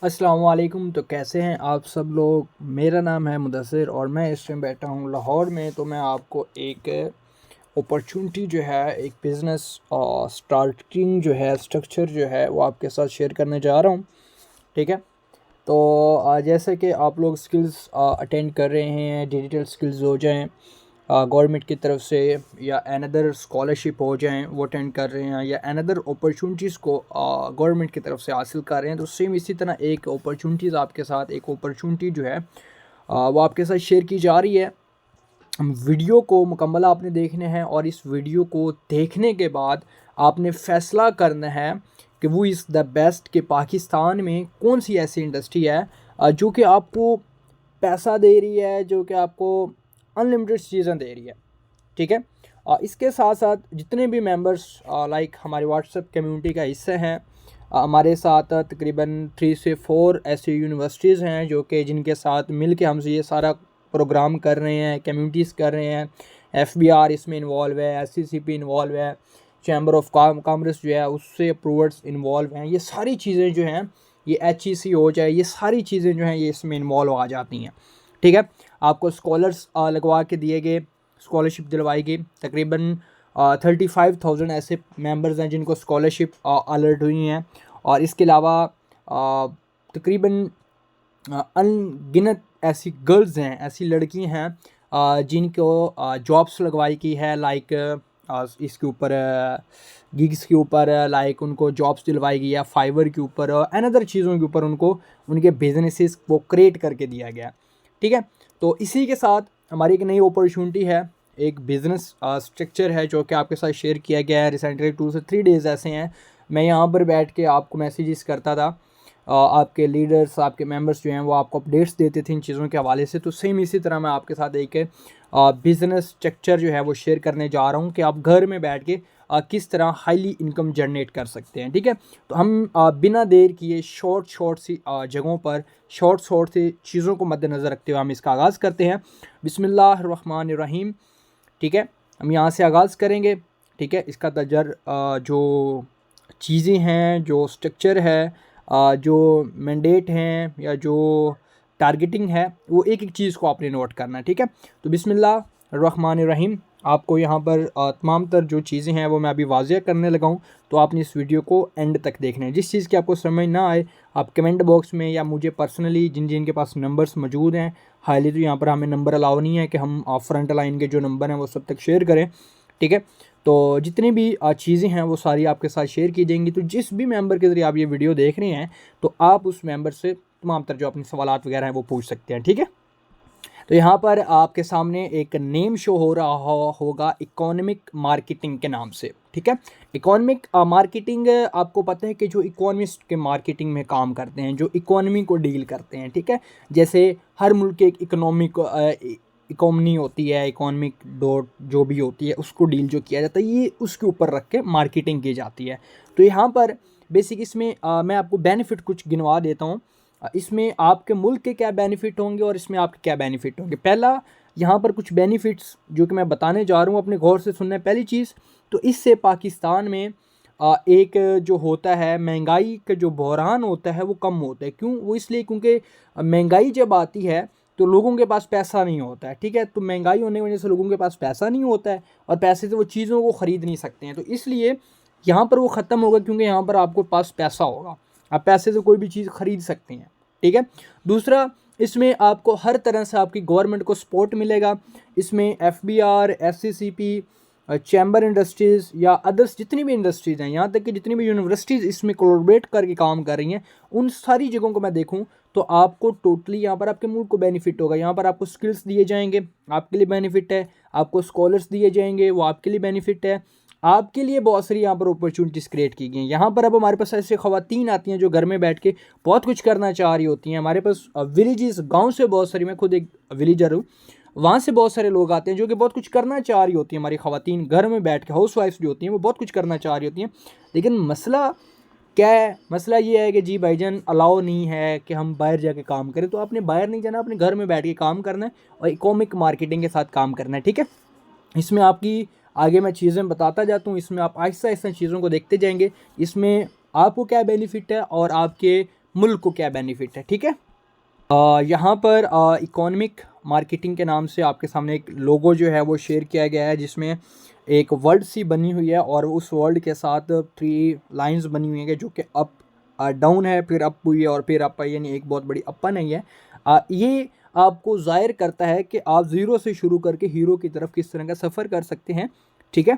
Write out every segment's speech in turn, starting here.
अस्सलाम वालेकुम। तो कैसे हैं आप सब लोग। मेरा नाम है मुदस्सिर और मैं इस टाइम बैठा हूँ लाहौर में। तो मैं आपको एक अपॉर्चुनिटी जो है, एक बिज़नेस स्टार्टिंग जो है, स्ट्रक्चर जो है वो आपके साथ शेयर करने जा रहा हूँ। ठीक है। तो जैसे कि आप लोग स्किल्स अटेंड कर रहे हैं, डिजिटल स्किल्स हो जाएं गवर्नमेंट की तरफ से, या अनदर स्कॉलरशिप हो जाएं वो अटेंड कर रहे हैं, या अनदर अपॉर्चुनिटीज़ को गवर्नमेंट की तरफ से हासिल कर रहे हैं, तो सेम इसी तरह एक अपॉर्चुनिटीज़ आपके साथ, एक अपॉर्चुनिटी जो है वो आपके साथ शेयर की जा रही है। वीडियो को मुकम्मल आपने देखने हैं और इस वीडियो को देखने के बाद आपने फ़ैसला करना है कि वो इज़ द बेस्ट, कि पाकिस्तान में कौन सी ऐसी इंडस्ट्री है जो कि आपको पैसा दे रही है, जो कि आपको अनलिमिटेड चीज़ें दे रही है। ठीक है। इसके साथ साथ जितने भी मेंबर्स लाइक हमारे व्हाट्सएप कम्युनिटी का हिस्से हैं, हमारे साथ तकरीबन 3 से 4 ऐसी यूनिवर्सिटीज़ हैं जो कि जिनके साथ मिल के हमसे ये सारा प्रोग्राम कर रहे हैं, कम्युनिटीज़ कर रहे हैं। एफबीआर इसमें इन्वॉल्व है, एससीसीपी इन्वॉल्व है, चैम्बर ऑफ कॉमर्स जो है उससे अप्रूवर्स इन्वॉल्व हैं। ये सारी चीज़ें जो हैं, ये एचईसी हो जाए, ये सारी चीज़ें जो हैं ये इसमें इन्वॉल्व आ जाती हैं। ठीक है। आपको स्कॉलर्स लगवा के दिए गए, स्कॉलरशिप दिलवाई गई। तकरीबन 35,000 ऐसे मेंबर्स हैं जिनको स्कॉलरशिप अलर्ट हुई हैं। और इसके अलावा तकरीबन अनगिनत ऐसी गर्ल्स हैं, ऐसी लड़की हैं जिनको जॉब्स लगवाई की है, लाइक इसके ऊपर गिग्स के ऊपर, लाइक उनको जॉब्स दिलवाई गई है फाइवर के ऊपर, अनदर चीज़ों के ऊपर उनको उनके बिजनेसेस वो क्रिएट करके दिया गया। ठीक है। तो इसी के साथ हमारी एक नई अपॉर्चुनिटी है, एक बिज़नेस स्ट्रक्चर है जो कि आपके साथ शेयर किया गया है। रिसेंटली 2 से 3 डेज़ ऐसे हैं मैं यहाँ पर बैठ के आपको मैसेजेस करता था। आपके लीडर्स, आपके मेंबर्स जो हैं वो आपको अपडेट्स देते थे इन चीज़ों के हवाले से। तो सेम इसी तरह मैं आपके साथ एक बिज़नेस स्ट्रक्चर जो है वो शेयर करने जा रहा हूँ कि आप घर में बैठ के किस तरह हाईली इनकम जनरेट कर सकते हैं। ठीक है। तो हम बिना देर किए शॉर्ट सी जगहों पर शॉर्ट सी चीज़ों को मद्देनज़र रखते हुए हम इसका आगाज़ करते हैं। बिस्मिल्लाहिर्रहमानिर्रहीम। ठीक है। हम यहाँ से आगाज़ करेंगे। ठीक है। इसका जो चीज़ें हैं, जो स्ट्रक्चर है, जो मैंडेट हैं, या जो टारगेटिंग है, वो एक एक चीज़ को आपने नोट करना है। ठीक है। तो बिस्मिल्लाहिर्रहमानिर्रहीम। आपको यहाँ पर तमाम तर जो चीज़ें हैं वो मैं अभी वाज़िया करने लगा हूँ। तो आपने इस वीडियो को एंड तक देखना है। जिस चीज़ की आपको समझ ना आए, आप कमेंट बॉक्स में या मुझे पर्सनली जिन जिनके पास नंबर्स मौजूद हैं, हाईली तो यहाँ पर हमें नंबर अलाउ नहीं है कि हम फ्रंट लाइन के जो नंबर हैं वो सब तक शेयर करें। ठीक है। तो जितनी भी चीज़ें हैं वो सारी आपके साथ शेयर की जाएंगी। तो जिस भी मेंबर के ज़रिए आप ये वीडियो देख रहे हैं, तो आप उस मेंबर से तमाम तर जो अपने सवालात वगैरह हैं वो पूछ सकते हैं। ठीक है। तो यहाँ पर आपके सामने एक नेम शो हो रहा होगा इकोनॉमिक मार्केटिंग के नाम से। ठीक है। इकोनॉमिक मार्केटिंग, आपको पता है कि जो इकोनॉमिस्ट के मार्केटिंग में काम करते हैं, जो इकोनॉमी को डील करते हैं। ठीक है। जैसे हर मुल्क की एक इकोनॉमिक इकोनॉमी होती है, इकोनॉमिक डॉट जो भी होती है उसको डील जो किया जाता है, ये उसके ऊपर रख के मार्केटिंग की जाती है। तो यहाँ पर बेसिक इसमें मैं आपको बेनिफिट कुछ गिनवा देता हूँ। इसमें आपके मुल्क के क्या बेनिफिट होंगे और इसमें आपके क्या बेनिफिट होंगे। पहला, यहाँ पर कुछ बेनिफिट्स जो कि मैं बताने जा रहा हूँ, अपने गौर से सुनना है। पहली चीज़, तो इससे पाकिस्तान में एक जो होता है महंगाई का जो बहरान होता है वो कम होता है। क्यों? वो इसलिए क्योंकि महंगाई जब आती है तो लोगों के पास पैसा नहीं होता है। ठीक है। तो महंगाई होने की वजह से लोगों के पास पैसा नहीं होता है और पैसे से वो चीज़ों को ख़रीद नहीं सकते हैं। तो इसलिए यहाँ पर वो ख़त्म होगा, क्योंकि यहाँ पर आपको पास पैसा होगा, आप पैसे से कोई भी चीज़ ख़रीद सकते हैं। ठीक है। दूसरा, इसमें आपको हर तरह से आपकी गवर्नमेंट को सपोर्ट मिलेगा। इसमें एफबीआर, एससीसीपी, चैम्बर इंडस्ट्रीज़ या अदर्स जितनी भी इंडस्ट्रीज़ हैं, यहाँ तक कि जितनी भी यूनिवर्सिटीज़ इसमें कोलैबोरेट करके काम कर रही हैं, उन सारी जगहों को मैं देखूँ तो आपको टोटली यहाँ पर आपके मुल्क को बेनिफिट होगा। यहाँ पर आपको स्किल्स दिए जाएंगे, आपके लिए बेनिफिट है। आपको स्कॉलर्स दिए जाएंगे, वो आपके लिए बेनिफिट है। आपके लिए बहुत सारी यहाँ पर अपॉर्चुनिटीज़ क्रिएट की गई हैं। यहाँ पर अब हमारे पास ऐसे ख़वातीन आती हैं जो घर में बैठ के बहुत कुछ करना चाह रही होती हैं। हमारे पास विलेजेस, गांव से बहुत सारी, मैं खुद एक विलेजर हूँ, वहाँ से बहुत सारे लोग आते हैं जो कि बहुत कुछ करना चाह रही होती हैं। हमारी ख़वातीन घर में बैठ के, हाउस वाइफ्स जो होती हैं, वो बहुत कुछ करना चाह रही होती हैं। लेकिन मसला क्या है? मसला ये है कि जी भाईजान अलाउ नहीं है कि हम बाहर जाके काम करें। तो आपने बाहर नहीं जाना, अपने घर में बैठ के काम करना है और इकोनॉमिक मार्केटिंग के साथ काम करना है। ठीक है। इसमें आपकी आगे मैं चीज़ें बताता जाता हूँ, इसमें आप आहिस्ता आहिस्ता चीज़ों को देखते जाएंगे। इसमें आपको क्या बेनिफिट है और आपके मुल्क को क्या बेनिफिट है। ठीक है, यहाँ पर इकोनॉमिक मार्केटिंग के नाम से आपके सामने एक लोगो जो है वो शेयर किया गया है, जिसमें एक वर्ड सी बनी हुई है और उस वर्ड के साथ 3 लाइंस बनी हुई है जो कि अप डाउन है, फिर अप हुई है और फिर अप है, यानी एक बहुत बड़ी अप्पन है। ये आपको ज़ाहिर करता है कि आप ज़ीरो से शुरू करके हीरो की तरफ किस तरह का सफ़र कर सकते हैं। ठीक है,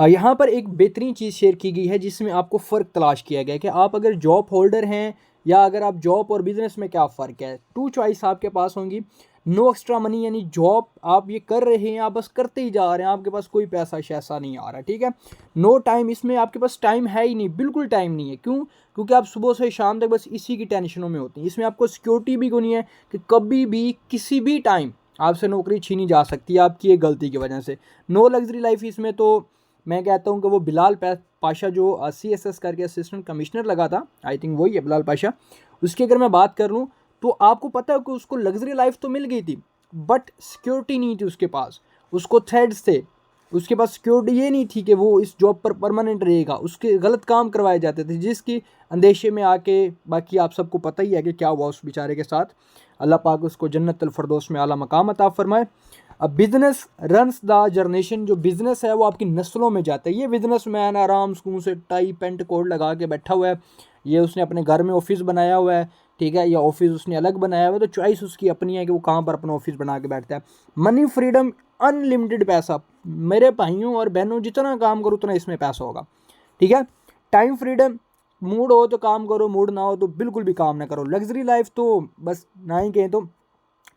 यहाँ पर एक बेहतरीन चीज़ शेयर की गई है जिसमें आपको फ़र्क तलाश किया गया है कि आप अगर जॉब होल्डर हैं या अगर आप जॉब और बिज़नेस में क्या फ़र्क है। 2 चॉइस आपके पास होंगी। नो एक्स्ट्रा मनी, यानी जॉब आप ये कर रहे हैं, आप बस करते ही जा रहे हैं, आपके पास कोई पैसा शैसा नहीं आ रहा। ठीक है, नो टाइम, इसमें आपके पास टाइम है ही नहीं, बिल्कुल टाइम नहीं है। क्यों? क्योंकि आप सुबह से शाम तक बस इसी की टेंशनों में होती हैं। इसमें आपको सिक्योरिटी भी कोई नहीं है कि कभी भी किसी भी टाइम आपसे नौकरी छीनी जा सकती है आपकी एक गलती की वजह से। नो लग्जरी लाइफ, इसमें तो मैं कहता हूँ कि वो बिलाल पाशा जो CSS करके असिस्टेंट कमिश्नर लगा था, आई थिंक वही है बिलाल पाशा, उसकी अगर मैं बात कर लूँ तो आपको पता है कि उसको लग्जरी लाइफ तो मिल गई थी बट सिक्योरिटी नहीं थी उसके पास। उसको थ्रेड्स थे, उसके पास सिक्योरिटी ये नहीं थी कि वो इस जॉब पर परमानेंट रहेगा। उसके गलत काम करवाए जाते थे जिसकी अंदेशे में आके, बाकी आप सबको पता ही है कि क्या हुआ उस बेचारे के साथ। अल्लाह पाक उसको जन्नतुल फरदौस में आला मकाम अता फरमाए। अब बिजनेस रन्स द जनरेशन, जो बिज़नेस है वो आपकी नस्लों में जाता है। ये बिजनेसमैन आराम सुकून से टाई पेंट कोट लगा के बैठा हुआ है, ये उसने अपने घर में ऑफिस बनाया हुआ है। ठीक है, या ऑफिस उसने अलग बनाया हुआ है, तो चॉइस उसकी अपनी है कि वो कहाँ पर अपना ऑफिस बना के बैठता है। मनी फ्रीडम, अनलिमिटेड पैसा। मेरे भाइयों और बहनों, जितना काम करो उतना इसमें पैसा होगा। ठीक है, टाइम फ्रीडम, मूड हो तो काम करो, मूड ना हो तो बिल्कुल भी काम ना करो। लग्जरी लाइफ तो बस ना ही कहें तो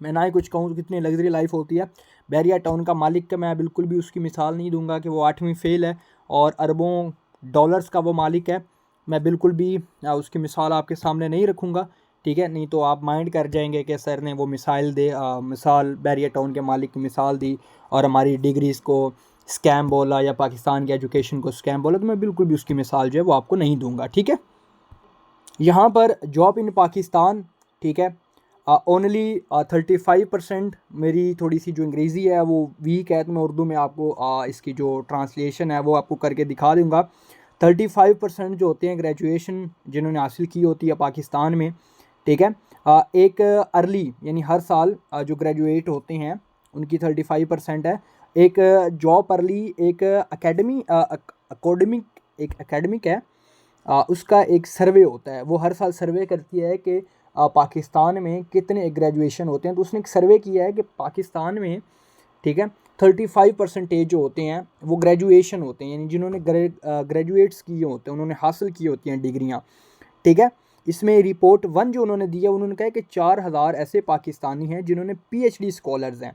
मैं ना ही कुछ कहूँ कितनी लग्जरी लाइफ होती है। बैरिया टाउन का मालिक का मैं बिल्कुल भी उसकी मिसाल नहीं दूंगा कि वो 8वीं फेल है और अरबों डॉलर्स का वो मालिक है। मैं बिल्कुल भी उसकी मिसाल आपके सामने नहीं रखूँगा। ठीक है, नहीं तो आप माइंड कर जाएंगे कि सर ने वो मिसाल बैरिया टाउन के मालिक की मिसाल दी और हमारी डिग्रीज़ को स्कैम बोला या पाकिस्तान की एजुकेशन को स्कैम बोला। तो मैं बिल्कुल भी उसकी मिसाल जो है वो आपको नहीं दूंगा। ठीक है, यहाँ पर जॉब इन पाकिस्तान, ठीक है, ओनली 35%। मेरी थोड़ी सी जो अंग्रेज़ी है वो वीक है, तो मैं उर्दू में आपको इसकी जो ट्रांसलेशन है वो आपको करके दिखा दूँगा। 35% जो होते हैं ग्रेजुएशन जिन्होंने हासिल की होती है पाकिस्तान में। ठीक है, एक अर्ली यानी हर साल जो ग्रेजुएट होते हैं उनकी 35% है। एक जॉब अर्ली, एक एकेडमिक है, उसका एक सर्वे होता है। वो हर साल सर्वे करती है कि पाकिस्तान में कितने ग्रेजुएशन होते हैं। तो उसने एक सर्वे किया है कि पाकिस्तान में, ठीक है, 35% जो होते हैं वो ग्रेजुएशन होते हैं, यानी जिन्होंने ग्रेजुएट्स किए होते हैं, उन्होंने हासिल की होती हैं डिग्रियां। ठीक है, इसमें रिपोर्ट 1 जो उन्होंने दी है, उन्होंने कहा कि 4000 ऐसे पाकिस्तानी हैं जिन्होंने PhD स्कॉलर्स हैं।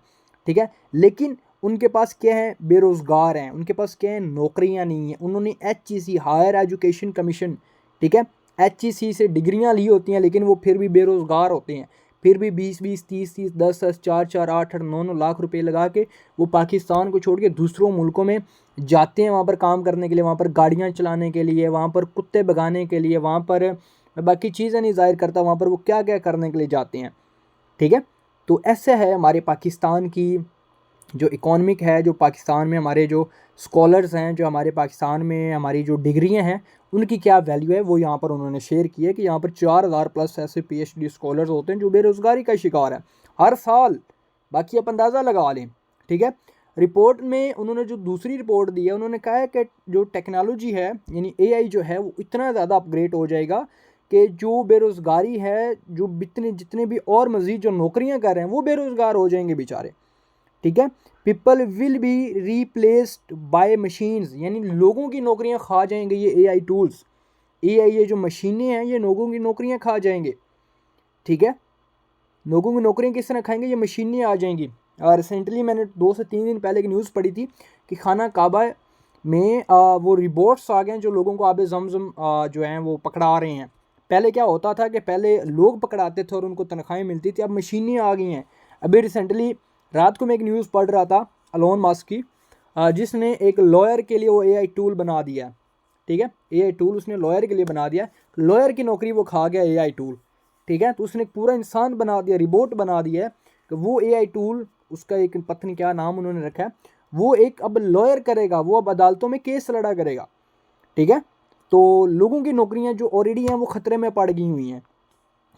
ठीक है, लेकिन उनके पास क्या है, बेरोज़गार हैं, उनके पास क्या है, नौकरियां नहीं हैं। उन्होंने HEC हायर एजुकेशन कमीशन, ठीक है, HEC से डिग्रियां ली होती हैं लेकिन वो फिर भी बेरोज़गार होते हैं। फिर भी 20-20, 30-30, 10-10, 4-4, 8-8, 9-9 लाख रुपए लगा के वो पाकिस्तान को छोड़ के दूसरों मुल्कों में जाते हैं, वहाँ पर काम करने के लिए, वहाँ पर गाड़ियाँ चलाने के लिए, वहाँ पर कुत्ते भगाने के लिए, वहाँ पर बाकी चीज़ें नहीं ज़ाहिर करता, वहाँ पर वो क्या क्या करने के लिए जाते हैं। ठीक है, तो ऐसे है हमारे पाकिस्तान की जो इकोनॉमिक है, जो पाकिस्तान में हमारे जो स्कॉलर्स हैं, जो हमारे पाकिस्तान में हमारी जो डिग्रियां हैं उनकी क्या वैल्यू है, वो यहाँ पर उन्होंने शेयर की है कि यहाँ पर 4000 प्लस ऐसे PhD स्कॉलर्स होते हैं जो बेरोज़गारी का शिकार है हर साल। बाकी आप अंदाज़ा लगा लें। ठीक है, रिपोर्ट में उन्होंने जो दूसरी रिपोर्ट दी है, उन्होंने कहा है कि जो टेक्नोलॉजी है यानी AI जो है वो इतना ज़्यादा अपग्रेड हो जाएगा कि जो बेरोज़गारी है, जो जितने भी और मज़ीद जो नौकरियाँ कर रहे हैं वो बेरोज़गार हो जाएंगे बेचारे। ठीक है, people will be replaced by machines, यानी लोगों की नौकरियां खा जाएंगे ये AI टूल्स। ये जो मशीनें हैं ये लोगों की नौकरियां खा जाएंगे। ठीक है, लोगों की नौकरियां किस तरह खाएंगे, ये मशीनें आ जाएंगी। और रिसेंटली मैंने 2 से 3 दिन पहले एक न्यूज़ पढ़ी थी कि खाना काबा में वो रिबोट्स आ गए हैं जो लोगों को आबे ज़मज़म जो हैं वो पकड़ा रहे हैं। पहले क्या होता था कि पहले लोग पकड़ाते थे और उनको तनख्वाहें मिलती थी, अब मशीनें आ गई हैं। अभी रिसेंटली रात को मैं एक न्यूज़ पढ़ रहा था एलोन मस्क की, जिसने एक लॉयर के लिए वो AI टूल बना दिया। ठीक है, AI टूल उसने लॉयर के लिए बना दिया, लॉयर की नौकरी वो खा गया AI टूल। ठीक है, तो उसने एक पूरा इंसान बना दिया, रिबोट बना दिया है कि वो AI टूल, उसका एक पता नहीं क्या नाम उन्होंने रखा है, वो एक अब लॉयर करेगा, वो अब अदालतों में केस लड़ा करेगा। ठीक है, तो लोगों की नौकरियां जो ऑलरेडी हैं वो ख़तरे में पड़ गई हुई हैं।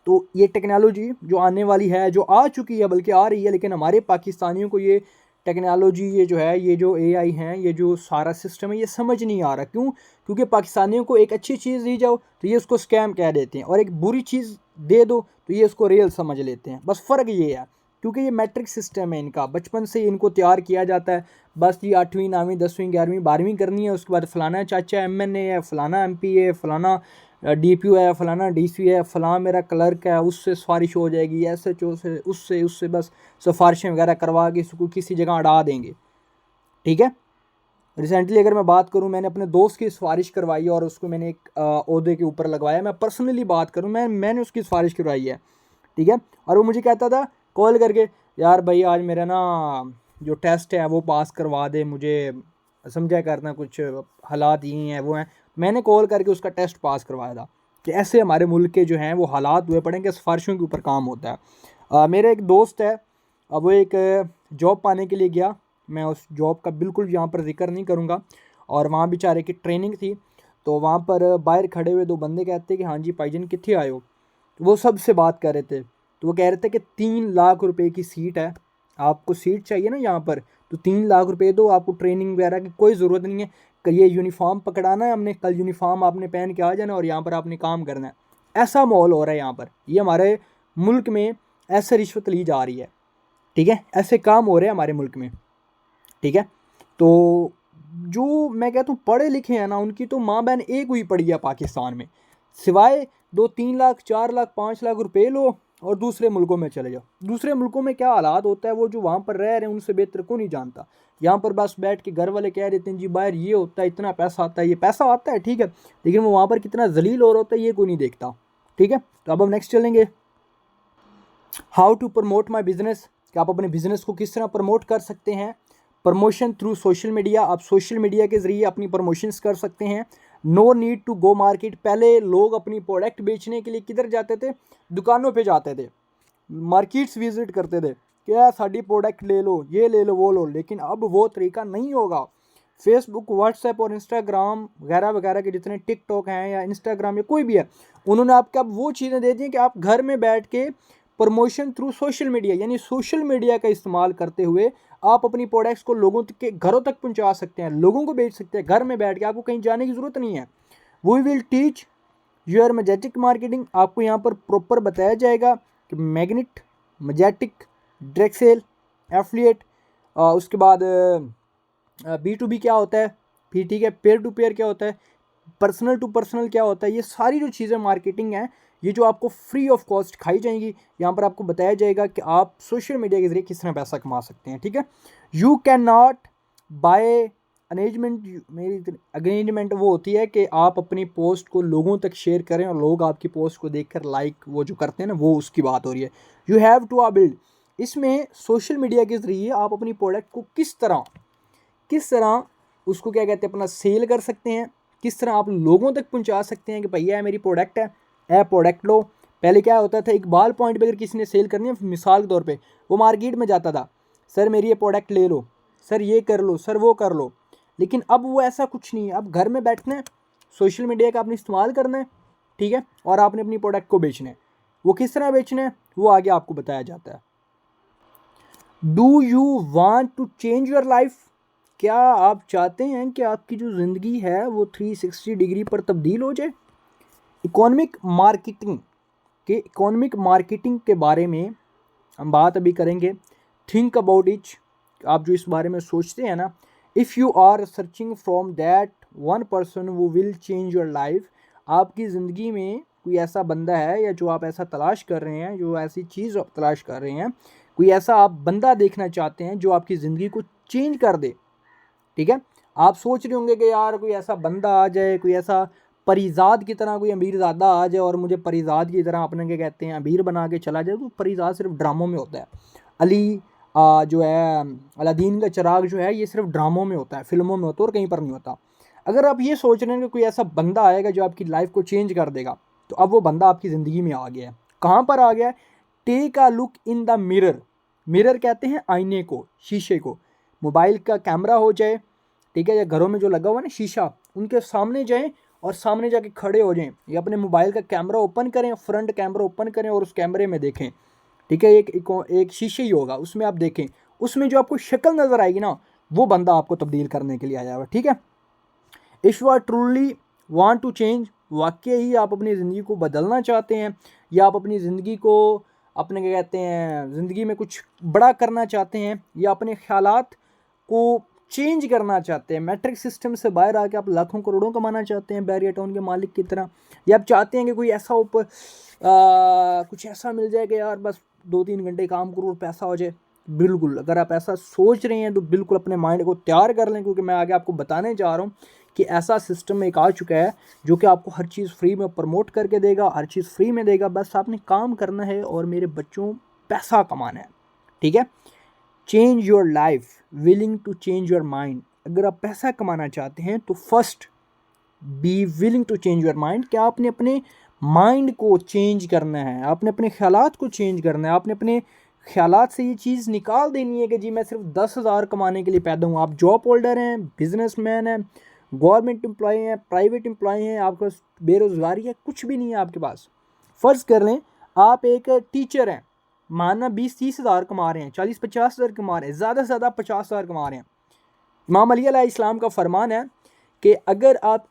तो ये टेक्नोलॉजी जो आने वाली है, जो आ चुकी है बल्कि आ रही है, लेकिन हमारे पाकिस्तानियों को ये टेक्नोलॉजी, ये जो है, ये जो एआई हैं, ये जो सारा सिस्टम है, ये समझ नहीं आ रहा। क्यों? क्योंकि पाकिस्तानियों को एक अच्छी चीज़ दी जाओ तो ये उसको स्कैम कह देते हैं, और एक बुरी चीज़ दे दो तो ये उसको रियल समझ लेते हैं। बस फ़र्क ये है, क्योंकि ये मैट्रिक सिस्टम है इनका, बचपन से इनको तैयार किया जाता है। बस ये 8वीं 9वीं 10वीं 11वीं 12वीं करनी है, उसके बाद फ़लाना चाचा एमएनए है, फ़लाना एमपी है, फ़लाना डीपीओ है, फ़लाना डीसी है, फ़लाँ मेरा क्लर्क है, उससे सिफारिश हो जाएगी, एसएचओ से, उससे उससे बस सिफारिशें वगैरह करवा के इसको किसी जगह अड़ा देंगे। ठीक है। रिसेंटली अगर मैं बात करूं, मैंने अपने दोस्त की सिफारिश करवाई और उसको मैंने एक ओहदे के ऊपर लगवाया। मैं पर्सनली बात करूं, मैंने उसकी सिफारिश करवाई है। ठीक है। और वो मुझे कहता था कॉल करके, यार भाई आज मेरा ना जो टेस्ट है वो पास करवा दे, मुझे समझा करना, कुछ हालात ये हैं वो हैं। मैंने कॉल करके उसका टेस्ट पास करवाया था। कि ऐसे हमारे मुल्क के जो हैं वो हालात हुए पड़े कि सिफारिशों के ऊपर काम होता है। मेरा एक दोस्त है, अब वो एक जॉब पाने के लिए गया। मैं उस जॉब का बिल्कुल यहाँ पर जिक्र नहीं करूँगा। और वहाँ बेचारे की ट्रेनिंग थी, तो वहाँ पर बाहर खड़े हुए 2 बंदे कहते कि हाँ जी भाईजान कितने आए हो। तो वो सबसे बात कर रहे थे, तो वो कह रहे थे कि 3 लाख रुपए की सीट है, आपको सीट चाहिए ना यहाँ पर, तो 3 लाख रुपए दो, आपको ट्रेनिंग वगैरह की कोई ज़रूरत नहीं है। कल ये यूनिफॉर्म पकड़ाना है हमने, कल यूनिफॉर्म आपने पहन के आ जाना और यहाँ पर आपने काम करना है। ऐसा माहौल हो रहा है यहाँ पर, ये हमारे मुल्क में ऐसे रिश्वत ली जा रही है। ठीक है, ऐसे काम हो रहे हैं हमारे मुल्क में। ठीक है। तो जो मैं कहता हूँ पढ़े लिखे हैं ना, उनकी तो माँ बहन एक हुई पड़ी है पाकिस्तान में, सिवाय 2-3 लाख 4 लाख 5 लाख रुपए लो और दूसरे मुल्कों में चले जाओ। दूसरे मुल्कों में क्या हालात होता है वो जो वहाँ पर रह रहे हैं उनसे बेहतर को नहीं जानता। यहाँ पर बस बैठ के घर वाले कह देते हैं जी बाहर ये होता है, इतना पैसा आता है, ये पैसा आता है, ठीक है, लेकिन वो वहाँ पर कितना जलील और होता है ये कोई नहीं देखता। ठीक है। तो अब हम नेक्स्ट चलेंगे, how to promote my business, कि आप अपने बिजनेस को किस तरह प्रमोट कर सकते हैं। प्रमोशन थ्रू सोशल मीडिया, आप सोशल मीडिया के ज़रिए अपनी प्रमोशंस कर सकते हैं। No need to go market, पहले लोग अपनी प्रोडक्ट बेचने के लिए किधर जाते थे? दुकानों पे जाते थे, मार्केट्स विजिट करते थे, क्या साड़ी प्रोडक्ट ले लो, ये ले लो, वो लो। लेकिन अब वो तरीका नहीं होगा। फेसबुक, व्हाट्सएप और इंस्टाग्राम वगैरह वगैरह के जितने टिकटॉक हैं या इंस्टाग्राम या कोई भी है, उन्होंने आपको अब वो चीज़ें दे दी हैं कि आप घर में बैठ के प्रमोशन थ्रू सोशल मीडिया, यानी सोशल मीडिया का इस्तेमाल करते हुए आप अपनी प्रोडक्ट्स को लोगों के घरों तक पहुंचा सकते हैं, लोगों को बेच सकते हैं घर में बैठ के, आपको कहीं जाने की ज़रूरत नहीं है। We will teach your magnetic marketing, आपको यहाँ पर प्रॉपर बताया जाएगा कि मैग्नेट, मैजेटिक, ड्रेक्सेल, एफिलिएट, उसके बाद B2B क्या होता है, फिर ठीक है पेयर टू पेयर क्या होता है, पर्सनल टू पर्सनल क्या होता है। ये सारी जो चीज़ें मार्केटिंग हैं, ये जो आपको फ्री ऑफ कॉस्ट खाई जाएंगी, यहाँ पर आपको बताया जाएगा कि आप सोशल मीडिया के जरिए किस तरह पैसा कमा सकते हैं। ठीक है। You can not buy arrangement, मेरी अरेंजमेंट वो होती है कि आप अपनी पोस्ट को लोगों तक शेयर करें और लोग आपकी पोस्ट को देखकर लाइक वो जो करते हैं ना, वो उसकी बात हो रही है। You have to a build, इसमें सोशल मीडिया के ज़रिए आप अपनी प्रोडक्ट को किस तरह उसको क्या कहते हैं अपना सेल कर सकते हैं, किस तरह आप लोगों तक पहुंचा सकते हैं कि भैया मेरी प्रोडक्ट है प्रोडक्ट लो। पहले क्या होता था, इकबाल पॉइंट पे अगर किसी ने सेल करनी है, मिसाल के तौर पे वो मार्केट में जाता था, सर मेरी ये प्रोडक्ट ले लो, सर ये कर लो, सर वो कर लो। लेकिन अब वो ऐसा कुछ नहीं है, अब घर में बैठना है, सोशल मीडिया का आपने इस्तेमाल करना है, ठीक है, और आपने अपनी प्रोडक्ट को बेचना है। वो किस तरह बेचना है वो आगे आपको बताया जाता है। Do you want to change your life, क्या आप चाहते हैं कि आपकी जो ज़िंदगी है वो 360 डिग्री पर तब्दील हो जाए। इकोनॉमिक मार्केटिंग के बारे में हम बात अभी करेंगे। थिंक अबाउट इट, आप जो इस बारे में सोचते हैं ना, if you are searching from that one person वो विल चेंज योर लाइफ, आपकी ज़िंदगी में कोई ऐसा बंदा है या जो आप ऐसा तलाश कर रहे हैं, जो ऐसी चीज़ आप तलाश कर रहे हैं, कोई ऐसा आप बंदा देखना चाहते हैं जो आपकी ज़िंदगी को चेंज कर दे। ठीक है। आप सोच रहे होंगे कि यार कोई ऐसा बंदा आ जाए, कोई ऐसा परिजाद की तरह कोई अमीरज़ादा आ जाए और मुझे परिजाद की तरह अपने क्या कहते हैं अमीर बना के चला जाए। तो परिजाद सिर्फ ड्रामों में होता है। अली जो है अलादीन का चिराग जो है, ये सिर्फ ड्रामों में होता है, फिल्मों में होता है और कहीं पर नहीं होता। अगर आप ये सोच रहे हैं कि कोई ऐसा बंदा आएगा जो आपकी लाइफ को चेंज कर देगा, तो अब वो बंदा आपकी ज़िंदगी में आ गया है। कहाँ पर आ गया है? Take a look in the mirror, mirror कहते हैं आईने को, शीशे को। मोबाइल का कैमरा हो जाए, ठीक है, या घरों में जो लगा हुआ है ना शीशा, उनके सामने जाएं और सामने जाके खड़े हो जाएं, या अपने मोबाइल का कैमरा ओपन करें, फ्रंट कैमरा ओपन करें और उस कैमरे में देखें, ठीक है, एक शीशे ही होगा, उसमें आप देखें, उसमें जो आपको शक्ल नज़र आएगी ना, वो बंदा आपको तब्दील करने के लिए आया हुआ, ठीक है। If you are truly want to change, वाकई ही आप अपनी ज़िंदगी को बदलना चाहते हैं, या आप अपनी ज़िंदगी को अपने क्या कहते हैं ज़िंदगी में कुछ बड़ा करना चाहते हैं, या अपने ख़यालात को चेंज करना चाहते हैं, मैट्रिक्स सिस्टम से बाहर आके आप लाखों करोड़ों कमाना चाहते हैं बैरियर टाउन के मालिक की तरह, या आप चाहते हैं कि कोई ऐसा ऊपर कुछ ऐसा मिल जाए कि यार बस 2-3 घंटे काम करो और पैसा हो जाए। बिल्कुल, अगर आप ऐसा सोच रहे हैं तो बिल्कुल अपने माइंड को तैयार कर लें, क्योंकि मैं आगे आपको बताने जा रहा हूँ कि ऐसा सिस्टम एक आ चुका है जो कि आपको हर चीज़ फ्री में प्रमोट करके देगा, हर चीज़ फ्री में देगा, बस आपने काम करना है और मेरे बच्चों पैसा कमाना है, ठीक है। Change your life, willing to change your mind. अगर आप पैसा कमाना चाहते हैं तो first be willing to change your mind, क्या आपने अपने माइंड को चेंज करना है, आपने अपने ख्यालात को चेंज करना है, आपने अपने ख्यालात से ये चीज़ निकाल देनी है कि जी मैं सिर्फ 10,000 कमाने के लिए पैदा हूँ। आप जॉब होल्डर हैं, बिजनेसमैन हैं, गवर्नमेंट एम्प्लॉय हैं, प्राइवेट एम्प्लॉय हैं, आपके पास बेरोज़गारी है, कुछ भी नहीं है आपके पास। फ़र्ज़ कर लें आप एक टीचर हैं, माना 20-30 हज़ार कमा रहे हैं, 40-50 हज़ार कमा रहे हैं, ज़्यादा से ज़्यादा 50 हज़ार कमा रहे हैं। इमाम अली अलैहिस्सलाम का फरमान है कि अगर आप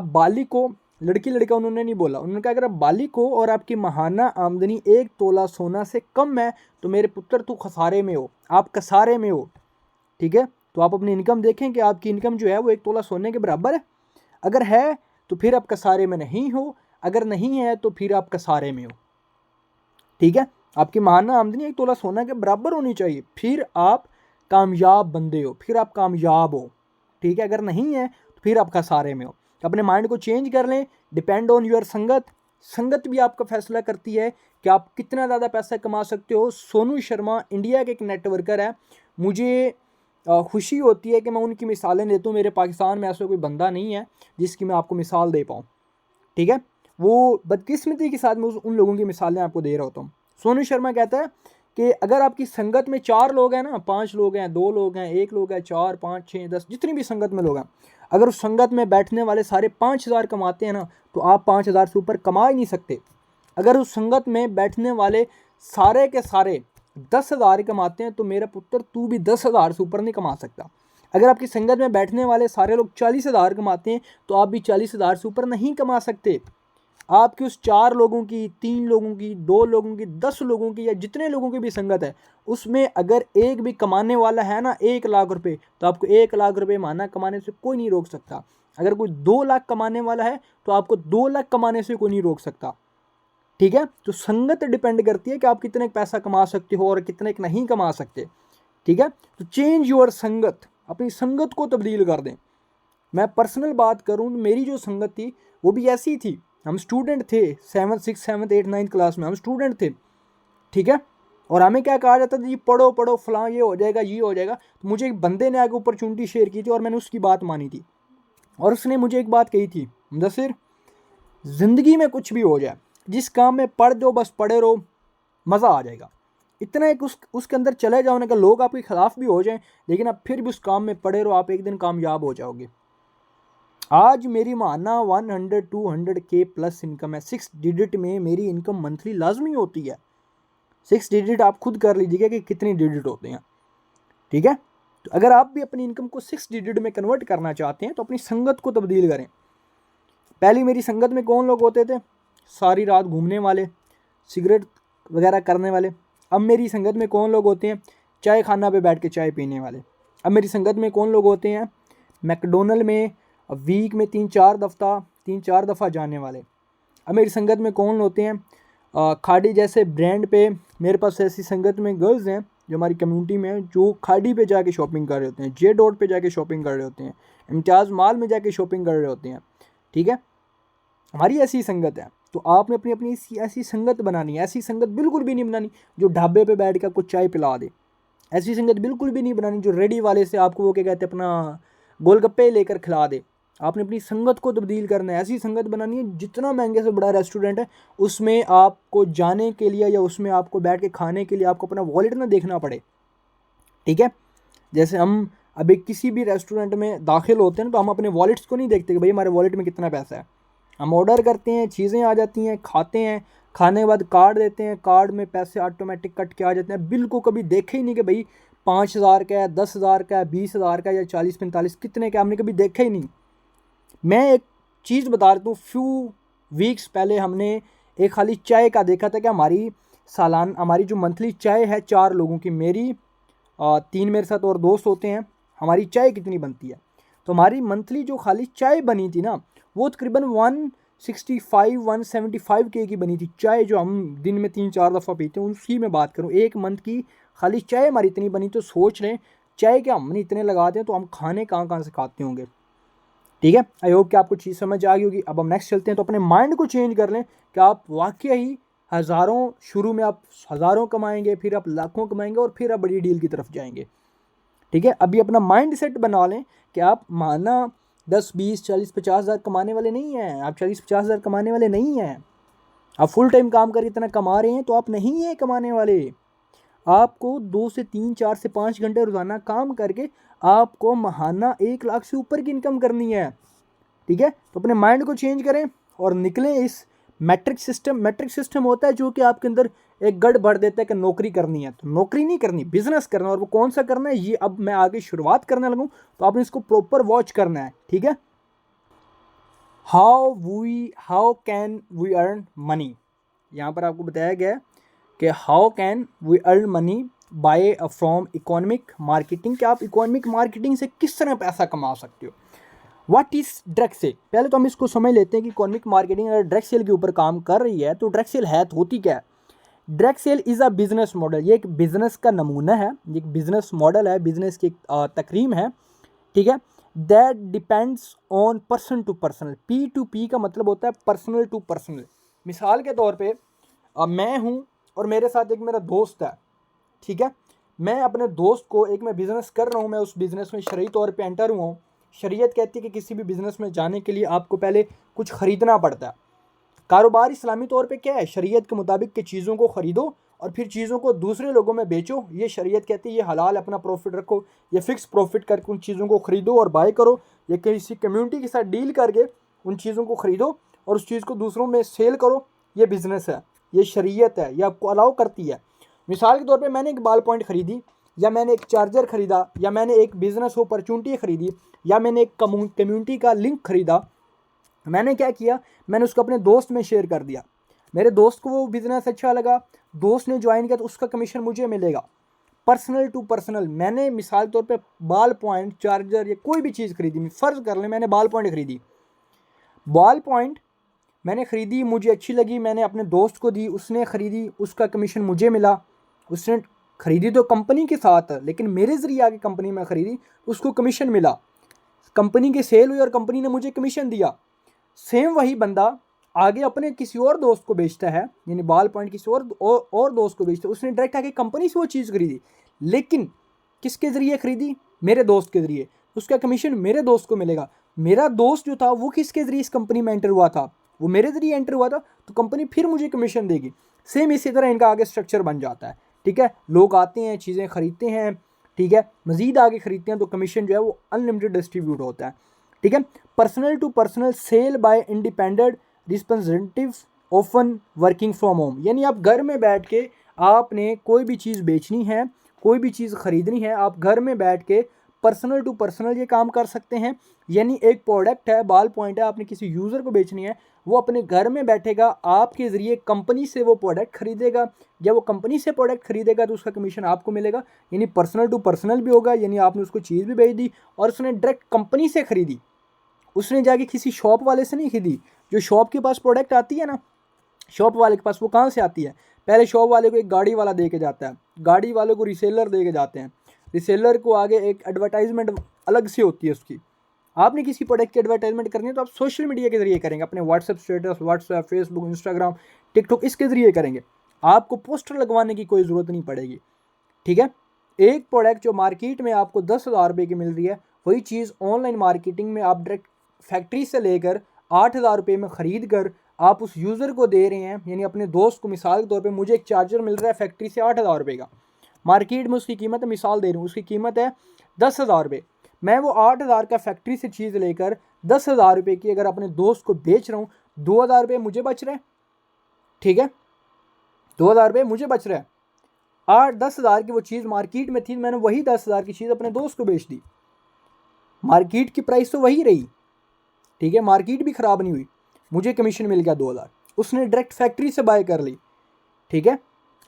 बालिग को, लड़की लड़का उन्होंने नहीं बोला, उन्होंने कहा अगर आप बालिग हो और आपकी माहाना आमदनी 1 तोला सोना से कम है तो मेरे पुत्र तू खसारे में हो, आप कसारे में हो, ठीक है। तो आप अपनी इनकम देखें कि आपकी इनकम जो है वो 1 तोला सोने के बराबर है, अगर है तो फिर आप कसारे में नहीं हो, अगर नहीं है तो फिर आप कसारे में हो, ठीक है। आपकी माहाना आमदनी 1 तोला सोना के बराबर होनी चाहिए, फिर आप कामयाब बंदे हो, फिर आप कामयाब हो, ठीक है। अगर नहीं है तो फिर आप खसारे में हो। अपने माइंड को चेंज कर लें, डिपेंड ऑन योर संगत। संगत भी आपका फैसला करती है कि आप कितना ज़्यादा पैसा कमा सकते हो। सोनू शर्मा इंडिया के एक नेटवर्कर है, मुझे खुशी होती है कि मैं उनकी मिसालें देता हूँ। मेरे पाकिस्तान में ऐसा कोई बंदा नहीं है जिसकी मैं आपको मिसाल दे पाऊँ, ठीक है। वो बदकिस्मती के साथ मैं उन लोगों की मिसालें आपको दे रहा होता हूँ। सोनू शर्मा कहता है कि अगर आपकी संगत में 4 लोग हैं ना, 5 लोग हैं, 2 लोग हैं, 1 लोग है, 4, 5, 6, 10, जितनी भी संगत में लोग हैं, अगर उस संगत में बैठने वाले सारे 5,000 कमाते हैं ना, तो आप 5,000 से ऊपर कमा ही नहीं सकते। अगर उस संगत में बैठने वाले सारे के सारे 10,000 कमाते हैं तो मेरा पुत्र तू भी 10,000 से ऊपर नहीं कमा सकता। अगर आपकी संगत में बैठने वाले सारे लोग 40,000 कमाते हैं तो आप भी 40,000 से ऊपर नहीं कमा सकते। आपकी उस 4 लोगों की, 3 लोगों की, 2 लोगों की, 10 लोगों की, या जितने लोगों की भी संगत है, उसमें अगर एक भी कमाने वाला है ना 1 लाख रुपए, तो आपको 1 लाख रुपए माना कमाने से कोई नहीं रोक सकता। अगर कोई 2 लाख कमाने वाला है तो आपको 2 लाख कमाने से कोई नहीं रोक सकता, ठीक है। तो संगत डिपेंड करती है कि आप कितने पैसा कमा सकते हो और कितने नहीं कमा सकते, ठीक है। तो चेंज योर संगत, अपनी संगत को तब्दील कर दें। मैं पर्सनल बात करूं तो मेरी जो संगत थी वो भी ऐसी थी। हम स्टूडेंट थे, 7th 6th 7th 8th 9th class में हम स्टूडेंट थे, ठीक है। और हमें क्या कहा जाता था, जी पढ़ो पढ़ो फलां, ये हो जाएगा ये हो जाएगा। तो मुझे एक बंदे ने आगे अपॉर्चुनिटी शेयर की थी और मैंने उसकी बात मानी थी, और उसने मुझे एक बात कही थी, मुदस्सिर ज़िंदगी में कुछ भी हो जाए, जिस काम में पढ़ दो बस पढ़े रहो, मज़ा आ जाएगा। इतना एक उसके अंदर चले जाओ ना कि लोग आपके ख़िलाफ़ भी हो जाएं, लेकिन आप फिर भी उस काम में पढ़े रहो, आप एक दिन कामयाब हो जाओगे। आज मेरी माना 100-200K प्लस इनकम है। 6 डिजिट में मेरी इनकम मंथली लाजमी होती है। 6 डिजिट आप खुद कर लीजिएगा कि कितनी डिजिट होते हैं, ठीक है। तो अगर आप भी अपनी इनकम को 6 डिजिट में कन्वर्ट करना चाहते हैं तो अपनी संगत को तब्दील करें। पहले मेरी संगत में कौन लोग होते थे, सारी रात घूमने वाले, सिगरेट वगैरह करने वाले। अब मेरी संगत में कौन लोग होते हैं, चाय खाना पे बैठ के चाय पीने वाले। अब मेरी संगत में कौन लोग होते हैं, मैकडोनल्ड में वीक में 3-4 दफ़ा जाने वाले। अब मेरी संगत में कौन होते हैं, खाड़ी जैसे ब्रांड पे, मेरे पास ऐसी संगत में गर्ल्स हैं जो हमारी कम्युनिटी में हैं, जो खाड़ी पे जाके शॉपिंग कर रहे होते हैं, जे डॉट पे जाके शॉपिंग कर रहे होते हैं, इम्तियाज़ माल में जाके शॉपिंग कर रहे होते हैं, ठीक है। हमारी ऐसी संगत है। तो आपने अपनी अपनी ऐसी संगत बनानी है। ऐसी संगत बिल्कुल भी नहीं बनानी जो ढाबे पे बैठ कर कुछ चाय पिला दे। ऐसी संगत बिल्कुल भी नहीं बनानी जो रेडी वाले से आपको वो क्या कहते हैं अपना गोलगप्पे लेकर खिला दे। आपने अपनी संगत को तब्दील करना है। ऐसी संगत बनानी है जितना महंगे से बड़ा रेस्टोरेंट है उसमें आपको जाने के लिए या उसमें आपको बैठ के खाने के लिए आपको अपना वॉलेट ना देखना पड़े, ठीक है। जैसे हम अभी किसी भी रेस्टोरेंट में दाखिल होते हैं तो हम अपने वॉलेट्स को नहीं देखते कि भाई हमारे वॉलेट में कितना पैसा है। हम ऑर्डर करते हैं, चीज़ें आ जाती हैं, खाते हैं, खाने के बाद कार्ड देते हैं, कार्ड में पैसे ऑटोमेटिक कट के आ जाते हैं। बिल को कभी देखे ही नहीं कि भाई 5,000 का है, 10,000 का है, 20,000 का है या 40-45 कितने का, हमने कभी देखा ही नहीं। मैं एक चीज़ बता देता हूँ, फ्यू वीक्स पहले हमने एक खाली चाय का देखा था कि हमारी जो मंथली चाय है 4 लोगों की, मेरी 3 मेरे साथ और दोस्त होते हैं, हमारी चाय कितनी बनती है। तो हमारी मंथली जो खाली चाय बनी थी ना, वो तकरीबन 165-175 की बनी थी चाय, जो हम दिन में 3-4 दफ़ा पीते हैं, उसी में बात करूँ। एक मंथ की खाली चाय हमारी इतनी बनी। तो सोच रहे हैं चाय के हमने इतने लगाते हैं तो हम खाने कहाँ कहाँ से खाते होंगे। ठीक है, आई होप कि आपको चीज़ समझ आ गई होगी। अब हम नेक्स्ट चलते हैं। तो अपने माइंड को चेंज कर लें कि आप वाकई ही हज़ारों, शुरू में आप हज़ारों कमाएंगे, फिर आप लाखों कमाएंगे और फिर आप बड़ी डील की तरफ जाएंगे। ठीक है, अभी अपना माइंड सेट बना लें कि आप माना 10-20-40-50 हज़ार कमाने वाले नहीं हैं। आप 40-50 हज़ार कमाने वाले नहीं हैं। आप फुल टाइम काम कर इतना कमा रहे हैं तो आप नहीं हैं कमाने वाले। आपको 2 से 3, 4 से 5 घंटे रोज़ाना काम करके आपको महाना 1 लाख से ऊपर की इनकम करनी है। ठीक है, तो अपने माइंड को चेंज करें और निकलें इस मैट्रिक्स सिस्टम। मैट्रिक्स सिस्टम होता है जो कि आपके अंदर एक गढ़ भर देता है कि नौकरी करनी है। तो नौकरी नहीं करनी, बिजनेस करना है। और वो कौन सा करना है, ये अब मैं आगे शुरुआत करने लगूँ, तो आपने इसको प्रॉपर वॉच करना है। ठीक है, how can we earn money. यहाँ पर आपको बताया गया है कि how can we earn money by from economic marketing, कि आप इकोनॉमिक मार्केटिंग से किस तरह पैसा कमा सकते हो। व्हाट इज़ डायरेक्ट सेल, पहले तो हम इसको समझ लेते हैं कि इकोनॉमिक मार्केटिंग अगर डायरेक्ट सेल के ऊपर काम कर रही है तो डायरेक्ट सेल है तो होती क्या है। Direct sale is a business model, ये एक बिजनेस का नमूना है, ये एक बिजनेस मॉडल है, बिजनेस की एक तकरीम है। ठीक है, that depends on person to personal. P2P का मतलब होता है पर्सनल टू पर्सनल। मिसाल के तौर पे मैं हूँ और मेरे साथ एक मेरा दोस्त है। ठीक है, मैं अपने दोस्त को, एक मैं बिज़नेस कर रहा हूँ, मैं उस बिज़नेस में शरई तौर पे एंटर हुआ हूँ। शरीयत कहती है कि किसी भी बिज़नेस में जाने के लिए आपको पहले कुछ ख़रीदना पड़ता है। कारोबार इस्लामी तौर पे क्या है, शरीयत के मुताबिक कि चीज़ों को ख़रीदो और फिर चीज़ों को दूसरे लोगों में बेचो। ये शरीयत कहती है ये हलाल, अपना प्रॉफिट रखो, ये फ़िक्स प्रॉफिट करके उन चीज़ों को ख़रीदो और बाय करो। या किसी कम्युनिटी के साथ डील करके उन चीज़ों को ख़रीदो और उस चीज़ को दूसरों में सेल करो। ये बिज़नेस है, ये शरीयत है, ये आपको अलाउ करती है। मिसाल के तौर पे मैंने एक बाल पॉइंट ख़रीदी, या मैंने एक चार्जर ख़रीदा, या मैंने एक बिज़नेस अपॉर्चुनिटी ख़रीदी, या मैंने एक कम्युनिटी का लिंक ख़रीदा। मैंने क्या किया, मैंने उसको अपने दोस्त में शेयर कर दिया। मेरे दोस्त को वो बिज़नेस अच्छा लगा, दोस्त ने ज्वाइन किया तो उसका कमीशन मुझे मिलेगा। पर्सनल टू पर्सनल, मैंने मिसाल के तौर पे बाल पॉइंट, चार्जर या कोई भी चीज़ खरीदी, फ़र्ज़ कर लें मैंने बाल पॉइंट खरीदी। बॉल पॉइंट मैंने ख़रीदी, मुझे अच्छी लगी, मैंने अपने दोस्त को दी, उसने ख़रीदी, उसका कमीशन मुझे मिला। उसने ख़रीदी तो कंपनी के साथ, लेकिन मेरे ज़रिए आगे कंपनी में ख़रीदी, उसको कमीशन मिला। कंपनी की सेल हुई और कंपनी ने मुझे कमीशन दिया। सेम वही बंदा आगे अपने किसी और दोस्त को बेचता है, यानी बॉल पॉइंट किसी और दोस्त को बेचता है। उसने डायरेक्ट आके कंपनी से वो चीज़ खरीदी, लेकिन किसके ज़रिए ख़रीदी, मेरे दोस्त के ज़रिए। उसका कमीशन मेरे दोस्त को मिलेगा। मेरा दोस्त जो था वो किसके ज़रिए इस कंपनी में एंटर हुआ था, वो मेरे ज़रिए एंटर हुआ था, तो कंपनी फिर मुझे कमीशन देगी। सेम इसी तरह इनका आगे स्ट्रक्चर बन जाता है। ठीक है, लोग आते हैं, चीज़ें ख़रीदते हैं, ठीक है, मज़ीद आगे ख़रीदते हैं तो कमीशन जो है वो अनलिमिटेड डिस्ट्रीब्यूट होता है। ठीक है, personal to personal sale by independent representative often working from home, यानी आप घर में बैठ के आपने कोई भी चीज़ बेचनी है, कोई भी चीज़ ख़रीदनी है, आप घर में बैठ के पर्सनल टू पर्सनल ये काम कर सकते हैं। यानी एक प्रोडक्ट है, बॉल पॉइंट है, आपने किसी यूज़र को बेचनी है, वो अपने घर में बैठेगा, आपके ज़रिए कंपनी से वो प्रोडक्ट ख़रीदेगा। जब वो कंपनी से प्रोडक्ट ख़रीदेगा तो उसका कमीशन आपको मिलेगा। यानी पर्सनल टू पर्सनल भी होगा, यानी आपने उसको चीज़ भी बेच दी और उसने डायरेक्ट कंपनी से ख़रीदी, उसने जाके किसी शॉप वाले से नहीं खरीदी। जो शॉप के पास प्रोडक्ट आती है ना, शॉप वाले के पास, वो कहाँ से आती है, पहले शॉप वाले को एक गाड़ी वाला दे के जाता है, गाड़ी वाले को रिसेलर दे के जाते हैं, रिसेलर को आगे एक एडवर्टाइजमेंट अलग से होती है उसकी। आपने किसी प्रोडक्ट की एडवर्टाइजमेंट करनी है तो आप सोशल मीडिया के ज़रिए करेंगे, अपने WhatsApp status, WhatsApp, Facebook, Instagram, TikTok, इसके ज़रिए करेंगे। आपको पोस्टर लगवाने की कोई ज़रूरत नहीं पड़ेगी। ठीक है, एक प्रोडक्ट जो मार्केट में आपको 10,000 रुपये की मिल रही है, वही चीज़ ऑनलाइन मार्केटिंग में आप डायरेक्ट फैक्ट्री से लेकर 8,000 रुपये में ख़रीद कर आप उस यूज़र को दे रहे हैं। यानी अपने दोस्त को, मिसाल के तौर पे मुझे एक चार्जर मिल रहा है फैक्ट्री से 8,000 रुपये का, मार्केट में उसकी कीमत है, मिसाल दे रही हूँ, उसकी कीमत है 10,000 रुपये, मैं वो 8,000 का फैक्ट्री से चीज़ लेकर 10,000 रुपये की अगर अपने दोस्त को बेच रहा हूँ, 2,000 रुपये मुझे बच रहे हैं, ठीक है, 2,000 रुपये मुझे बच रहा है। 8-10,000 की वो चीज़ मार्केट में थी, मैंने वही 10,000 की चीज़ अपने दोस्त को बेच दी, मार्केट की प्राइस तो वही रही, ठीक है, मार्केट भी ख़राब नहीं हुई, मुझे कमीशन मिल गया 2,000, उसने डायरेक्ट फैक्ट्री से बाय कर ली, ठीक है।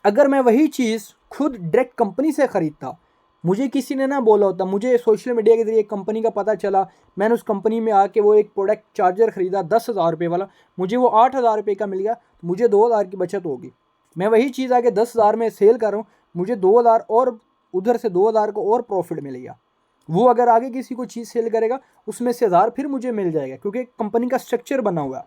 अगर मैं वही चीज़ खुद डायरेक्ट कंपनी से ख़रीदता, मुझे किसी ने ना बोला होता, मुझे सोशल मीडिया के ज़रिए कंपनी का पता चला, मैंने उस कंपनी में आके वो एक प्रोडक्ट चार्जर ख़रीदा 10,000 रुपये वाला, मुझे वो 8,000 रुपये का मिल गया, तो मुझे 2,000 की बचत होगी। मैं वही चीज़ आके 10,000 में सेल कर रहा हूँ, मुझे 2,000 और उधर से 2,000 को और प्रॉफिट मिलेगा। वो अगर आगे किसी को चीज़ सेल करेगा, उसमें से 1,000 फिर मुझे मिल जाएगा, क्योंकि कंपनी का स्ट्रक्चर बना हुआ है,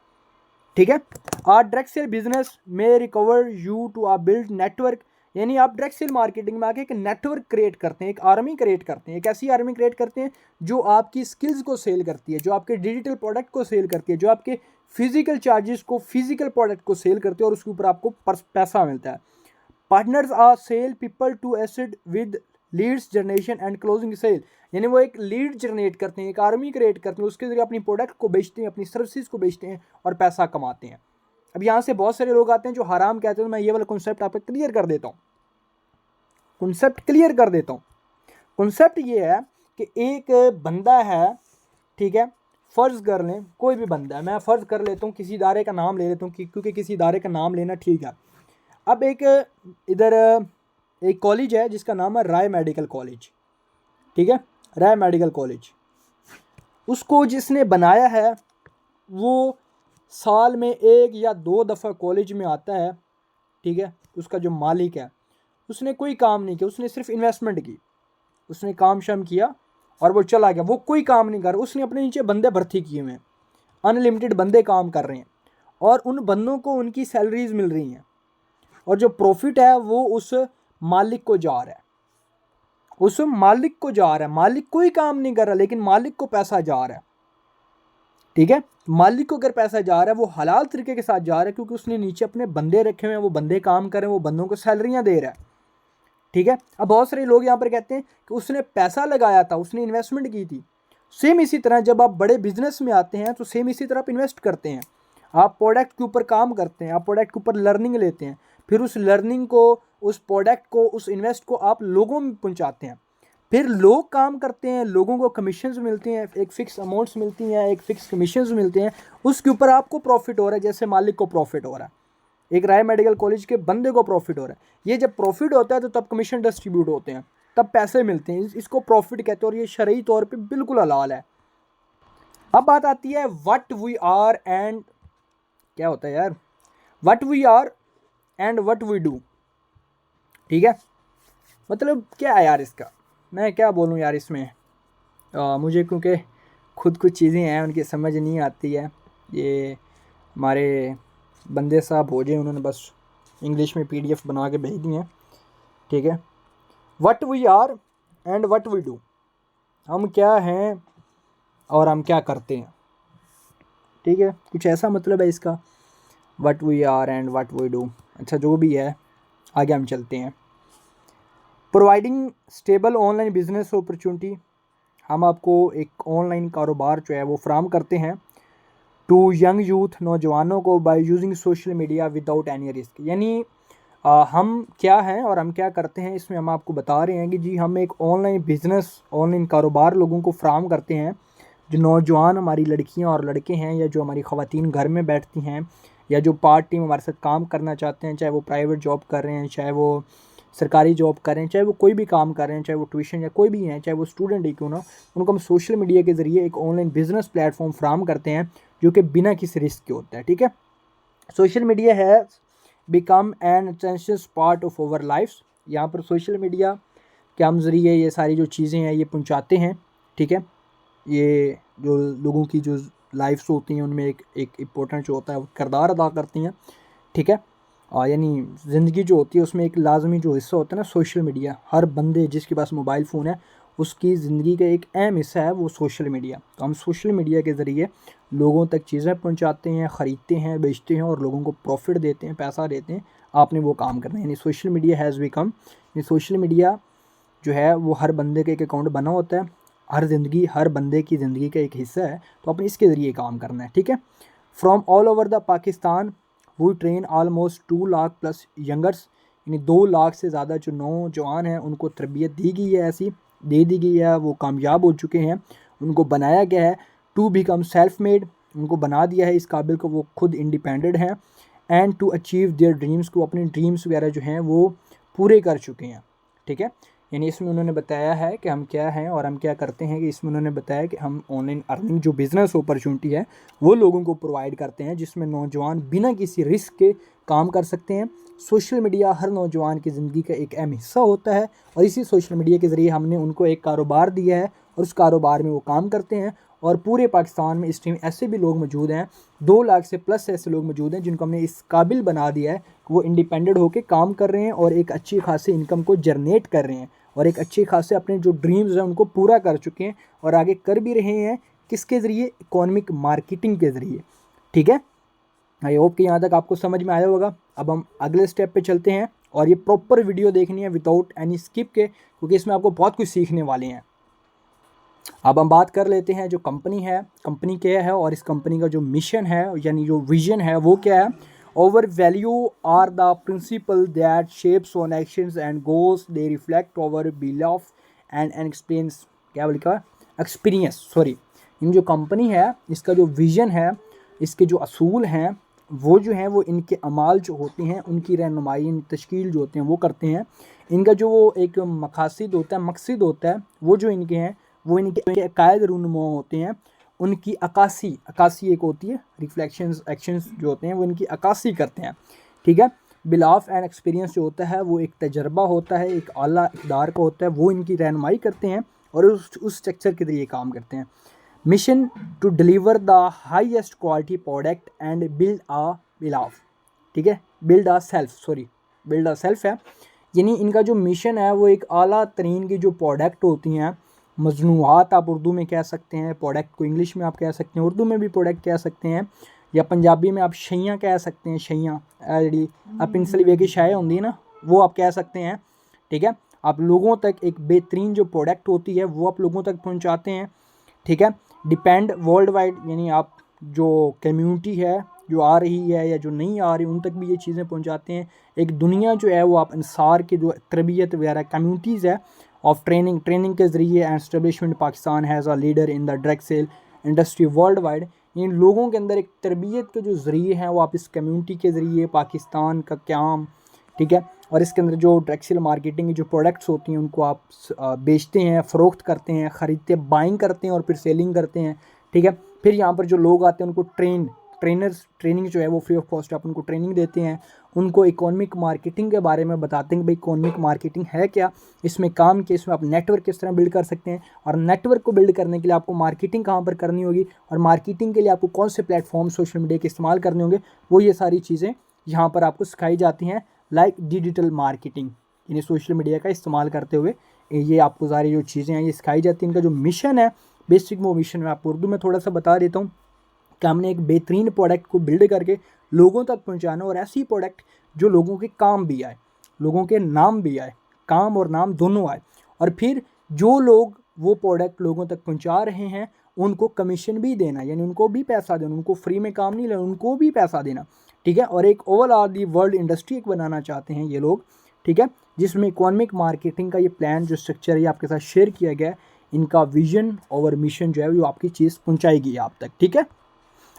ठीक है। डायरेक्ट सेल बिजनेस में recover you to build network, यानी आप डायरेक्ट सेल मार्केटिंग में आके एक नेटवर्क क्रिएट करते हैं, एक आर्मी क्रिएट करते हैं, एक ऐसी आर्मी क्रिएट करते हैं जो आपकी स्किल्स को सेल करती है, जो आपके डिजिटल प्रोडक्ट को सेल करती है, जो आपके फिजिकल चार्जेस को, फिजिकल प्रोडक्ट को सेल करती है, और उसके ऊपर आपको पैसा मिलता है। Partners are sale people to acid with leads generation and closing sale, यानी वो एक लीड जनरेट करते हैं, एक आर्मी क्रिएट करते हैं, उसके जरिए अपनी प्रोडक्ट को बेचते हैं, अपनी सर्विसेज को बेचते हैं और पैसा कमाते हैं। अब यहाँ से बहुत सारे लोग आते हैं जो हराम कहते हैं, तो मैं ये वाला कॉन्सेप्ट आपको क्लियर कर देता हूँ, कॉन्सेप्ट ये है कि एक बंदा है, ठीक है, फ़र्ज़ कर लें कोई भी बंदा है, मैं फ़र्ज़ कर लेता हूँ किसी इदारे का नाम ले लेता हूँ, क्योंकि किसी इदारे का नाम लेना ठीक है। अब एक इधर एक कॉलेज है जिसका नाम है राय मेडिकल कॉलेज, ठीक है, राय मेडिकल कॉलेज। उसको जिसने बनाया है वो साल में 1 या 2 दफ़ा कॉलेज में आता है, ठीक है। उसका जो मालिक है उसने कोई काम नहीं किया, उसने सिर्फ इन्वेस्टमेंट की, उसने काम शाम किया और वो चला गया, वो कोई काम नहीं कर रहा, उसने अपने नीचे बंदे भर्ती किए हुए हैं, अनलिमिटेड बंदे काम कर रहे हैं, और उन बंदों को उनकी सैलरीज मिल रही हैं, और जो प्रॉफिट है वो उस मालिक को जा रहा है, उस मालिक को जा रहा है, मालिक कोई काम नहीं कर रहा लेकिन मालिक को पैसा जा रहा है, ठीक है। मालिक को अगर पैसा जा रहा है वो हलाल तरीके के साथ जा रहा है, क्योंकि उसने नीचे अपने बंदे रखे हुए हैं, वो बंदे काम कर रहे हैं, वो बंदों को सैलरियाँ दे रहा है, ठीक है। अब बहुत सारे लोग यहाँ पर कहते हैं कि उसने पैसा लगाया था, उसने इन्वेस्टमेंट की थी। सेम इसी तरह जब आप बड़े बिजनेस में आते हैं तो सेम इसी तरह आप इन्वेस्ट करते हैं, आप प्रोडक्ट के ऊपर काम करते हैं, आप प्रोडक्ट के ऊपर लर्निंग लेते हैं, फिर उस लर्निंग को, उस प्रोडक्ट को, उस इन्वेस्ट को आप लोगों में पहुंचाते हैं, फिर लोग काम करते हैं, लोगों को कमीशंस मिलती हैं, एक फ़िक्स अमाउंट्स मिलती हैं, एक फ़िक्स कमीशंस मिलते हैं, उसके ऊपर आपको प्रॉफिट हो रहा है, जैसे मालिक को प्रॉफिट हो रहा है, एक राय मेडिकल कॉलेज के बंदे को प्रॉफिट हो रहा है। ये जब प्रॉफिट होता है तो तब कमीशन डिस्ट्रीब्यूट होते हैं, तब पैसे मिलते हैं, इसको प्रॉफिट कहते हैं, और ये शरई तौर पर बिल्कुल हलाल है। अब बात आती है व्हाट वी आर एंड, क्या होता है यार, what we are and what we do, ठीक है। मतलब क्या है यार इसका, मैं क्या बोलूँ यार इसमें, मुझे क्योंकि खुद कुछ चीज़ें हैं उनकी समझ नहीं आती है, ये हमारे बंदे साहब भोजे उन्होंने बस इंग्लिश में PDF बना के भेज दी हैं, ठीक है। What we are and what we do, हम क्या हैं और हम क्या करते हैं, ठीक है, कुछ ऐसा मतलब है इसका, what we are and what we do. अच्छा जो भी है, आगे हम चलते हैं। Providing stable online business opportunity, हम आपको एक ऑनलाइन कारोबार जो है वो फ्राहम करते हैं टू यंग यूथ, नौजवानों को, by using social media without any risk, यानी हम क्या हैं और हम क्या करते हैं, इसमें हम आपको बता रहे हैं कि जी हम एक ऑनलाइन बिज़नेस, ऑनलाइन कारोबार लोगों को फ्राहम करते हैं, जो नौजवान हमारी लड़कियां और लड़के हैं, या जो हमारी ख़वातीन घर में बैठती हैं, या जो पार्ट टाइम हमारे साथ काम करना चाहते हैं, चाहे वो प्राइवेट जॉब कर रहे हैं, चाहे वो सरकारी जॉब कर रहे हैं, चाहे वो कोई भी काम कर रहे हैं, चाहे वो ट्यूशन या कोई भी हैं, चाहे वो स्टूडेंट ही क्यों ना, उनको हम सोशल मीडिया के ज़रिए एक ऑनलाइन बिज़नेस प्लेटफॉर्म फ्राहम करते हैं जो कि बिना किसी रिस्क के होता है, ठीक है। Social media has become an essential part of our life, यहाँ पर सोशल मीडिया के हम ज़रिए ये सारी जो चीज़ें हैं ये पहुँचाते हैं, ठीक है। ये जो लोगों की जो लाइफ्स होती हैं उनमें एक इम्पोर्टेंट जो होता है वो किरदार अदा करती हैं, ठीक है। यानी ज़िंदगी जो होती है उसमें एक लाजमी जो हिस्सा होता है ना सोशल मीडिया, हर बंदे जिसके पास मोबाइल फ़ोन है उसकी ज़िंदगी का एक अहम हिस्सा है वो सोशल मीडिया। तो हम सोशल मीडिया के ज़रिए लोगों तक चीज़ें पहुंचाते हैं, ख़रीदते हैं, बेचते हैं और लोगों को प्रॉफिट देते हैं, पैसा देते हैं। आपने वो काम करना है, यानी social media has become, social media जो है वो हर बंदे का एक अकाउंट बना होता है, हर बंदे की ज़िंदगी का एक हिस्सा है, तो अपन इसके ज़रिए काम करना है, ठीक है। From all over the Pakistan वो train almost 2 lakh plus youngers, यानी 2 लाख से ज़्यादा जो नौजवान हैं उनको तरबियत दी गई है, ऐसी दे दी गई है, वो कामयाब हो चुके हैं, उनको बनाया गया है टू बिकम सेल्फ मेड, उनको बना दिया है इस काबिल को, वो खुद इंडिपेंडेंट हैं, and to achieve their dreams, को अपने ड्रीम्स वगैरह जो हैं वो पूरे कर चुके हैं, ठीक है। यानी इसमें उन्होंने बताया है कि हम क्या हैं और हम क्या करते हैं, कि इसमें उन्होंने बताया कि हम ऑनलाइन अर्निंग जो बिज़नेस अपॉर्चुनिटी है वो लोगों को प्रोवाइड करते हैं, जिसमें नौजवान बिना किसी रिस्क के काम कर सकते हैं। सोशल मीडिया हर नौजवान की ज़िंदगी का एक अहम हिस्सा होता है, और इसी सोशल मीडिया के ज़रिए हमने उनको एक कारोबार दिया है और उस कारोबार में वो काम करते हैं। और पूरे पाकिस्तान में इस टाइम ऐसे भी लोग मौजूद हैं, 2 लाख से प्लस ऐसे लोग मौजूद हैं जिनको हमने इस काबिल बना दिया है कि वो इंडिपेंडेंट होकर काम कर रहे हैं और एक अच्छी खासी इनकम को जनरेट कर रहे हैं, और एक अच्छे खासे अपने जो ड्रीम्स हैं उनको पूरा कर चुके हैं, और आगे कर भी रहे हैं। किसके ज़रिए? इकोनॉमिक मार्केटिंग के ज़रिए, ठीक है। आई होप कि यहाँ तक आपको समझ में आया होगा। अब हम अगले स्टेप पे चलते हैं, और ये प्रॉपर वीडियो देखनी है विदाउट एनी स्किप के, क्योंकि इसमें आपको बहुत कुछ सीखने वाले हैं। अब हम बात कर लेते हैं जो कंपनी है, कंपनी क्या है और इस कंपनी का जो मिशन है यानी जो विजन है वो क्या है। Over value are the principle that shapes on actions and goals, they reflect over belief and experience, क्या लिखा, एक्सपीरियंस, सॉरी। इन जो कंपनी है इसका जो विजन है, इसके जो असूल हैं वो जो हैं वो इनके अमाल जो होते हैं उनकी रहनुमाई, तश्कील जो होते हैं वो करते हैं। इनका जो वो एक मकासद होता है, मकसद होता है, वो जो इनके हैं वो इनके अकायद रूनुमा होते हैं, उनकी अक्सी एक होती है, रिफ्लेक्शंस एक्शंस जो होते हैं वो इनकी अक्सी करते हैं, ठीक है। बिलाफ एंड एक्सपीरियंस जो होता है वो एक तजर्बा होता है, एक आला इक़दार का होता है, वो इनकी रहनुमाई करते हैं और उस स्ट्रक्चर के ज़रिए काम करते हैं। Mission to deliver the highest quality product and build a belief, ठीक है, बिल्ड आ सेल्फ है, यानी इनका जो मिशन है वो एक आला तरीन की जो प्रोडक्ट होती हैं, मजनूआत आप उर्दू में कह सकते हैं, प्रोडक्ट को इंग्लिश में आप कह सकते हैं, उर्दू में भी प्रोडक्ट कह सकते हैं, या पंजाबी में आप शैयां कह सकते हैं, शैयां जी आप पेंसिल वे की शाय होंगी ना वो आप कह सकते हैं, ठीक है। आप लोगों तक एक बेहतरीन जो प्रोडक्ट होती है वो आप लोगों तक पहुंचाते हैं, ठीक है। डिपेंड वर्ल्ड वाइड, यानी आप जो कम्युनिटी है जो आ रही है या जो नहीं आ रही उन तक भी ये चीज़ें पहुंचाते हैं। एक दुनिया जो है वो आप अंसार के जो तरबियत वगैरह कम्युनिटीज़ है ऑफ ट्रेनिंग के ज़रिए and establishment Pakistan has a leader in the direct sale industry worldwide, इन लोगों के अंदर एक तरबियत के जो ज़रिए हैं वो आप इस कम्युनिटी के ज़रिए पाकिस्तान का क़याम, ठीक है। और इसके अंदर जो डायरेक्ट सेल मार्केटिंग की जो प्रोडक्ट्स होती हैं उनको आप बेचते हैं, फ़रोख्त करते हैं, ख़रीदते बाइंग करते हैं और फिर सेलिंग करते हैं, ठीक है। फिर यहाँ पर जो लोग आते हैं उनको ट्रेनिंग जो है वो फ्री ऑफ कॉस्ट आप उनको ट्रेनिंग देते हैं, उनको इकोनॉमिक मार्केटिंग के बारे में बताते हैं कि भाई इकोनॉमिक मार्केटिंग है क्या, इसमें काम के इसमें आप नेटवर्क किस तरह बिल्ड कर सकते हैं, और नेटवर्क को बिल्ड करने के लिए आपको मार्केटिंग कहाँ पर करनी होगी, और मार्केटिंग के लिए आपको कौन से प्लेटफॉर्म सोशल मीडिया के इस्तेमाल करने होंगे, वो ये सारी चीज़ें यहाँ पर आपको सिखाई जाती हैं। लाइक डिजिटल मार्केटिंग, यानी सोशल मीडिया का इस्तेमाल करते हुए ये आपको सारी जो चीज़ें हैं ये सिखाई जाती हैं। इनका जो मिशन है बेसिक वो मिशन मैं आपको उर्दू में थोड़ा सा बता देता हूँ कि हमने एक बेहतरीन प्रोडक्ट को बिल्ड करके लोगों तक पहुंचाना, और ऐसी प्रोडक्ट जो लोगों के काम भी आए, लोगों के नाम भी आए, काम और नाम दोनों आए, और फिर जो लोग वो प्रोडक्ट लोगों तक पहुंचा रहे हैं उनको कमीशन भी देना, यानी उनको भी पैसा देना, उनको फ्री में काम नहीं लेना, उनको भी पैसा देना, ठीक है। और एक ओवरऑल दी वर्ल्ड इंडस्ट्री एक बनाना चाहते हैं ये लोग, ठीक है, जिसमें इकोनॉमिक मार्केटिंग का ये प्लान जो स्ट्रक्चर है आपके साथ शेयर किया गया है। इनका विजन और मिशन जो है वो आपकी चीज़ पहुँचाएगी आप तक, ठीक है।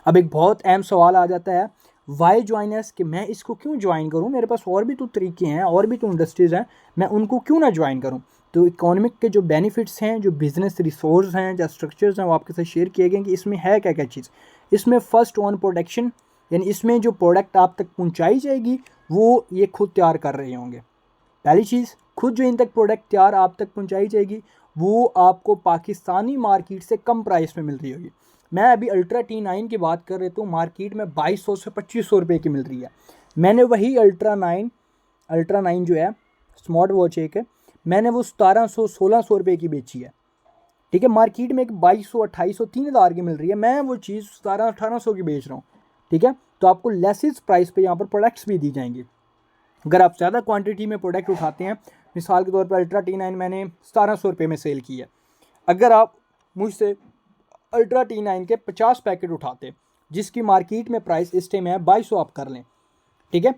अब एक बहुत अहम सवाल आ जाता है, वाई ज्वाइनर्स, कि मैं इसको क्यों ज्वाइन करूं, मेरे पास और भी तो तरीके हैं, और भी तो इंडस्ट्रीज़ हैं, मैं उनको क्यों ना ज्वाइन करूं। तो इकोनॉमिक के जो बेनिफिट्स हैं, जो बिज़नेस रिसोर्स हैं, जो स्ट्रक्चर्स हैं वो आपके साथ शेयर किए गए कि इसमें है क्या क्या चीज़। इसमें फ़र्स्ट ऑन प्रोडक्शन, यानी इसमें जो प्रोडक्ट आप तक पहुँचाई जाएगी वो ये खुद तैयार कर रहे होंगे। पहली चीज़, खुद जो इन तक प्रोडक्ट तैयार आप तक पहुँचाई जाएगी वो आपको पाकिस्तानी मार्केट से कम प्राइस में मिल रही होगी। मैं अभी अल्ट्रा T9 की बात कर रही हूँ, मार्केट में 2200 से 2500 रुपये की मिल रही है। मैंने वही अल्ट्रा 9 जो है स्मार्ट वॉच एक है, मैंने वो 1700-1600 रुपये की बेची है, ठीक है। मार्केट में एक 2200-2800 3000 की मिल रही है, मैं वो चीज़ 1700-1800 की बेच रहा हूँ, ठीक है। तो आपको लेसिस प्राइस पे यहाँ पर प्रोडक्ट्स भी दी जाएंगी, अगर आप ज़्यादा क्वांटिटी में प्रोडक्ट उठाते हैं, मिसाल के तौर पर अल्ट्रा T9 मैंने 1700 रुपये में सेल की है, अगर आप मुझसे अल्ट्रा T9 के 50 पैकेट उठाते जिसकी मार्केट में प्राइस इस टाइम है 2200 आप कर लें, ठीक है,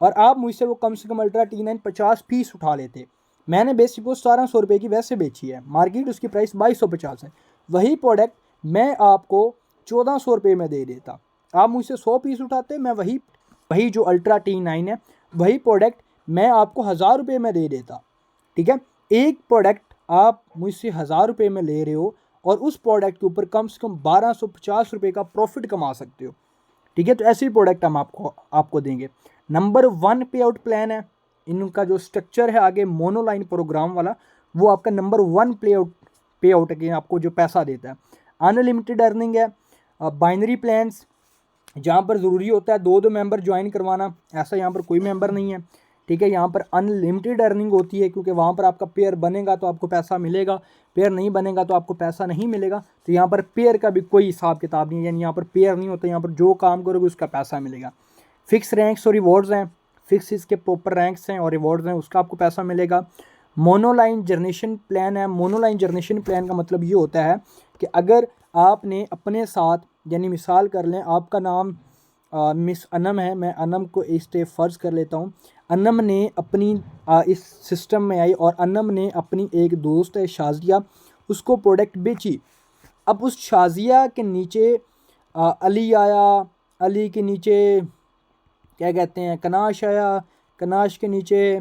और आप मुझसे वो कम से कम अल्ट्रा T9 50 पीस उठा लेते, मैंने बेसिक वो 1700 रुपये की वैसे बेची है, मार्केट उसकी प्राइस 2250 है, वही प्रोडक्ट मैं आपको 1400 रुपये में दे देता, आप मुझसे 100 पीस उठाते, मैं वही वही जो अल्ट्रा T9 है वही प्रोडक्ट मैं आपको 1000 रुपये में दे देता, ठीक है। एक प्रोडक्ट आप मुझसे 1000 रुपये में ले रहे हो और उस प्रोडक्ट के ऊपर कम से कम 1250 रुपये का प्रॉफिट कमा सकते हो, ठीक है। तो ऐसे ही प्रोडक्ट हम आपको देंगे। नंबर 1 पे आउट प्लान है, इनका जो स्ट्रक्चर है आगे मोनोलाइन प्रोग्राम वाला, वो आपका नंबर 1 पे आउट है कि आपको जो पैसा देता है। अनलिमिटेड अर्निंग है। बाइनरी प्लान्स, जहाँ पर ज़रूरी होता है 2 मेंबर ज्वाइन करवाना, ऐसा यहाँ पर कोई मेंबर नहीं है, ठीक है। यहाँ पर अनलिमिटेड अर्निंग होती है क्योंकि वहाँ पर आपका पेयर बनेगा तो आपको पैसा मिलेगा, पेयर नहीं बनेगा तो आपको पैसा नहीं मिलेगा। तो यहाँ पर पेयर का भी कोई हिसाब किताब नहीं है, यानी यहाँ पर पेयर नहीं होता, यहाँ पर जो काम करोगे उसका पैसा मिलेगा। फिक्स रैंक्स और रिवॉर्ड्स हैं, फिक्स इसके प्रॉपर रैंक्स हैं और रिवॉर्ड्स हैं, उसका आपको पैसा मिलेगा। मोनोलाइन जनरेशन प्लान है। मोनोलाइन जनरेशन प्लान का मतलब ये होता है कि अगर आपने अपने साथ, यानी मिसाल कर लें आपका नाम मिस अनम है, मैं अनम को इस स्टेप फ़र्ज़ कर लेता हूँ, अनम ने अपनी इस सिस्टम में आई और अनम ने अपनी एक दोस्त है शाजिया, उसको प्रोडक्ट बेची। अब उस शाजिया के नीचे अली आया, अली के नीचे क्या कहते हैं कनाश आया, कनाश के नीचे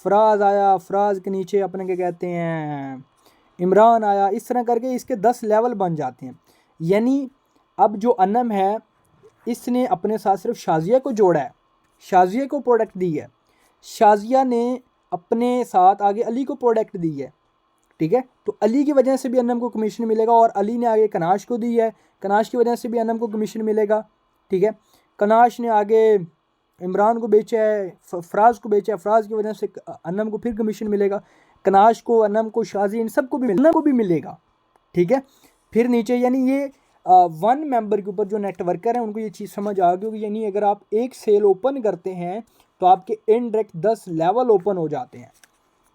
फ़राज़ आया, फ़राज़ के नीचे अपने क्या कहते हैं इमरान आया, इस तरह करके इसके 10 लेवल बन जाते हैं। यानी अब जो अनम है इसने अपने साथ सिर्फ शाजिया को जोड़ा है, शाजिया को प्रोडक्ट दी है, शाजिया ने अपने साथ आगे अली को प्रोडक्ट दी है, ठीक है। तो अली की वजह से भी अनम को कमीशन मिलेगा और अली ने आगे कनाश को दी है, कनाश की वजह से भी अनम को कमीशन मिलेगा, ठीक है। कनाश ने आगे इमरान को बेचा है, फ़राज़ को बेचा है, फ़राज़ की वजह से अनम को फिर कमीशन मिलेगा, कनाश को, अनम को, शाजी, इन सबको भी मिलेगा, ठीक है। फिर नीचे यानी ये 1 मेंबर के ऊपर जो नेटवर्कर हैं उनको ये चीज़ समझ आ गई होगी, यानी अगर आप एक सेल ओपन करते हैं तो आपके इनडायरेक्ट 10 लेवल ओपन हो जाते हैं।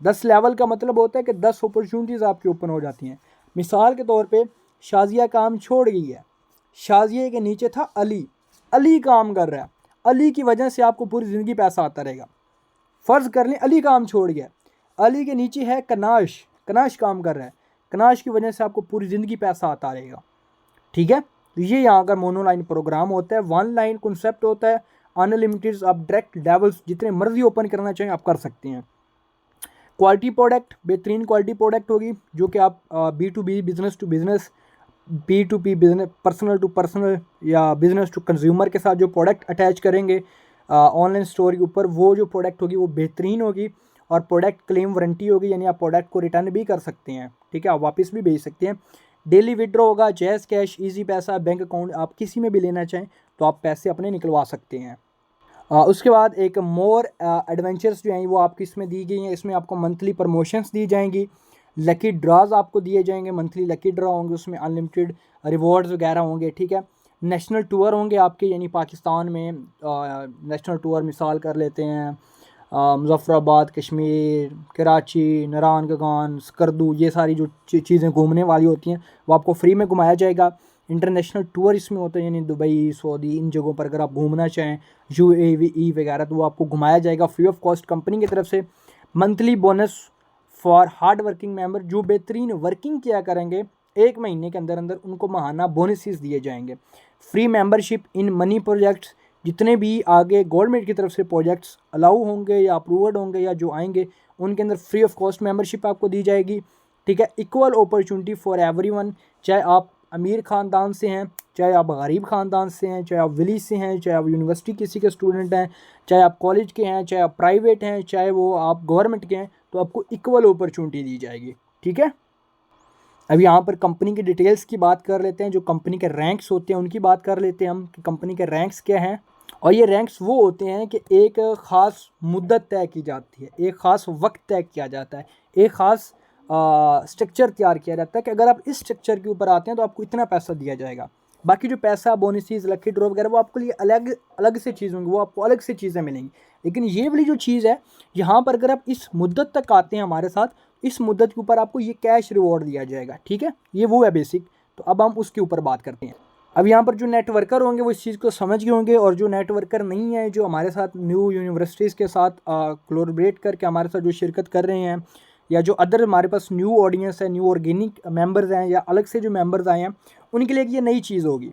10 लेवल का मतलब होता है कि 10 अपॉर्चुनिटीज़ आपकी ओपन हो जाती हैं। मिसाल के तौर पे शाजिया काम छोड़ गई है, शाजिया के नीचे था अली, अली काम कर रहा है, अली की वजह से आपको पूरी ज़िंदगी पैसा आता रहेगा। फ़र्ज़ कर लें अली काम छोड़ गया, अली के नीचे है कनाश, कनाश काम कर रहा है, कनाश की वजह से आपको पूरी ज़िंदगी पैसा आता रहेगा, ठीक है। तो ये यहाँ का मोनोलाइन प्रोग्राम होता है, 1 लाइन कॉन्सेप्ट होता है, अनलिमिटेड, आप डायरेक्ट लेवल्स जितने मर्जी ओपन करना चाहें आप कर सकते हैं। क्वालिटी प्रोडक्ट, बेहतरीन क्वालिटी प्रोडक्ट होगी जो कि आप B2B, business to business, P2P, business personal to personal या बिज़नेस टू कंज्यूमर के साथ जो प्रोडक्ट अटैच करेंगे ऑनलाइन स्टोर के ऊपर, वो जो प्रोडक्ट होगी वो बेहतरीन होगी और प्रोडक्ट क्लेम वारंटी होगी, यानी आप प्रोडक्ट को रिटर्न भी कर सकते हैं, ठीक है, आप वापस भी भेज सकते हैं। डेली विड्रॉ होगा, जैज़ कैश, इजी पैसा, बैंक अकाउंट, आप किसी में भी लेना चाहें तो आप पैसे अपने निकलवा सकते हैं। उसके बाद एक मोर एडवेंचर्स जो हैं वो आपकी इसमें दी गई हैं, इसमें आपको मंथली प्रमोशंस दी जाएंगी, लकी ड्राज आपको दिए जाएंगे, मंथली लकी ड्रा होंगे, उसमें अनलिमिटेड रिवॉर्ड्स वगैरह होंगे, ठीक है। नेशनल टूर होंगे आपके, यानी पाकिस्तान में नेशनल टूर मिसाल कर लेते हैं मुज़फ़्फ़राबाद, कश्मीर, कराची, नारायणगंज, स्कर्दू, ये सारी जो चीज़ें घूमने वाली होती हैं वो आपको फ्री में घुमाया जाएगा। इंटरनेशनल टूर इसमें होते हैं, यानी दुबई, सऊदी, इन जगहों पर अगर आप घूमना चाहें, UAE वगैरह, तो वो आपको घुमाया जाएगा फ्री ऑफ कॉस्ट कंपनी की तरफ से। Monthly bonus for hard working member, जो बेहतरीन वर्किंग किया करेंगे 1 महीने के अंदर अंदर उनको माहाना बोनसेस दिए जाएंगे। Free membership in money projects, जितने भी आगे गवर्नमेंट की तरफ से प्रोजेक्ट्स अलाउ होंगे या अप्रूव्ड होंगे या जो आएंगे उनके अंदर फ्री ऑफ कॉस्ट मेंबरशिप आपको दी जाएगी, ठीक है। इक्वल अपॉर्चुनिटी फॉर एवरीवन, चाहे आप अमीर ख़ानदान से हैं, चाहे आप गरीब ख़ानदान से हैं, चाहे आप विलेज से हैं, चाहे आप यूनिवर्सिटी किसी के स्टूडेंट हैं, चाहे आप कॉलेज के हैं, चाहे आप प्राइवेट हैं, चाहे वो आप गवर्नमेंट के हैं, तो आपको इक्वल अपॉर्चुनिटी दी जाएगी, ठीक है। अब यहाँ पर कंपनी की डिटेल्स की बात कर लेते हैं, जो कंपनी के रैंक्स होते हैं उनकी बात कर लेते हैं हम कि कंपनी के रैंक्स क्या हैं। और ये रैंक्स वो होते हैं कि एक ख़ास मुद्दत तय की जाती है, एक ख़ास वक्त तय किया जाता है, एक ख़ास स्ट्रक्चर तैयार किया जाता है कि अगर आप इस स्ट्रक्चर के ऊपर आते हैं तो आपको इतना पैसा दिया जाएगा। बाकी जो पैसा, बोनसेस, लकी ड्रॉ वगैरह वो आपके लिए अलग अलग से चीज़ होंगी, वो आपको अलग से चीज़ें मिलेंगी। लेकिन ये वाली जो चीज़ है, यहाँ पर अगर आप इस मुद्दत तक आते हैं हमारे साथ, इस मुद्दत के ऊपर आपको ये कैश रिवॉर्ड दिया जाएगा, ठीक है। ये वो है बेसिक। तो अब हम उसके ऊपर बात करते हैं। अब यहाँ पर जो नेटवर्कर होंगे वो इस चीज़ को समझ गए होंगे, और जो नेटवर्कर नहीं है, जो हमारे साथ न्यू यूनिवर्सिटीज़ के साथ कोलैबोरेट करके हमारे साथ जो शिरकत कर रहे हैं, या जो अदर हमारे पास न्यू ऑडियंस है, न्यू ऑर्गेनिक मेंबर्स हैं, या अलग से जो मेंबर्स आए हैं, उनके लिए ये नई चीज़ होगी,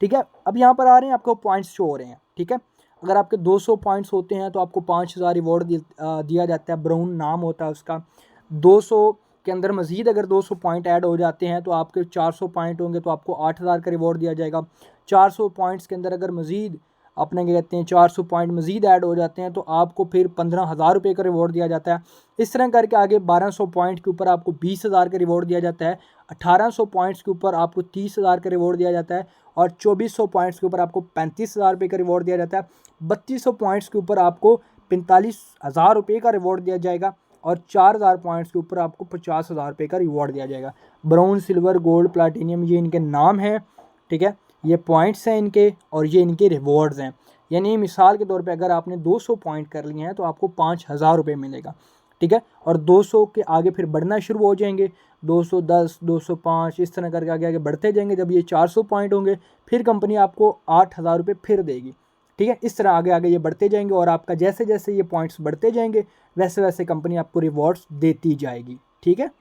ठीक है। अब यहाँ पर आ रहे हैं, आपको पॉइंट्स शो हो रहे हैं, ठीक है। अगर आपके 200 पॉइंट्स होते हैं तो आपको 5000 रिवॉर्ड दिया जाता है, ब्राउन नाम होता है उसका। 200 के अंदर मज़ीद अगर 200 पॉइंट ऐड हो जाते हैं तो आपके 400 पॉइंट होंगे, तो आपको 8000 का रिवॉर्ड दिया जाएगा। 400 पॉइंट्स के अंदर अगर मज़ीद अपने क्या कहते हैं 400 पॉइंट मज़ीद ऐड हो जाते हैं तो आपको फिर 15,000 रुपये का रिवॉर्ड दिया जाता है। इस तरह करके आगे 1200 पॉइंट के ऊपर आपको 20,000 का रिवॉर्ड दिया जाता है। 1800 पॉइंट्स के ऊपर आपको 30,000 का रिवॉर्ड दिया जाता है, और 2400 पॉइंट्स के ऊपर आपको 35,000 रुपये का रिवॉर्ड दिया जाता है। 3200 पॉइंट्स के ऊपर आपको 45,000 रुपये का रिवॉर्ड दिया जाएगा, और 4000 पॉइंट्स के ऊपर आपको 50,000 रुपये का रिवॉर्ड दिया जाएगा। ब्राउन, सिल्वर, गोल्ड, प्लैटिनियम, ये इनके नाम हैं, ठीक है। ये पॉइंट्स हैं इनके, और ये इनके रिवॉर्ड्स हैं। यानी मिसाल के तौर पे अगर आपने 200 पॉइंट कर लिए हैं तो आपको 5,000 रुपये मिलेगा, ठीक है। और 200 के आगे फिर बढ़ना शुरू हो जाएंगे, 210, 205, इस तरह करके आगे आगे बढ़ते जाएंगे। जब ये 400 पॉइंट होंगे फिर कंपनी आपको 8,000 रुपये फिर देगी, ठीक है। इस तरह आगे आगे ये बढ़ते जाएंगे, और आपका जैसे जैसे ये पॉइंट्स बढ़ते जाएंगे वैसे वैसे कंपनी आपको रिवॉर्ड्स देती जाएगी, ठीक है।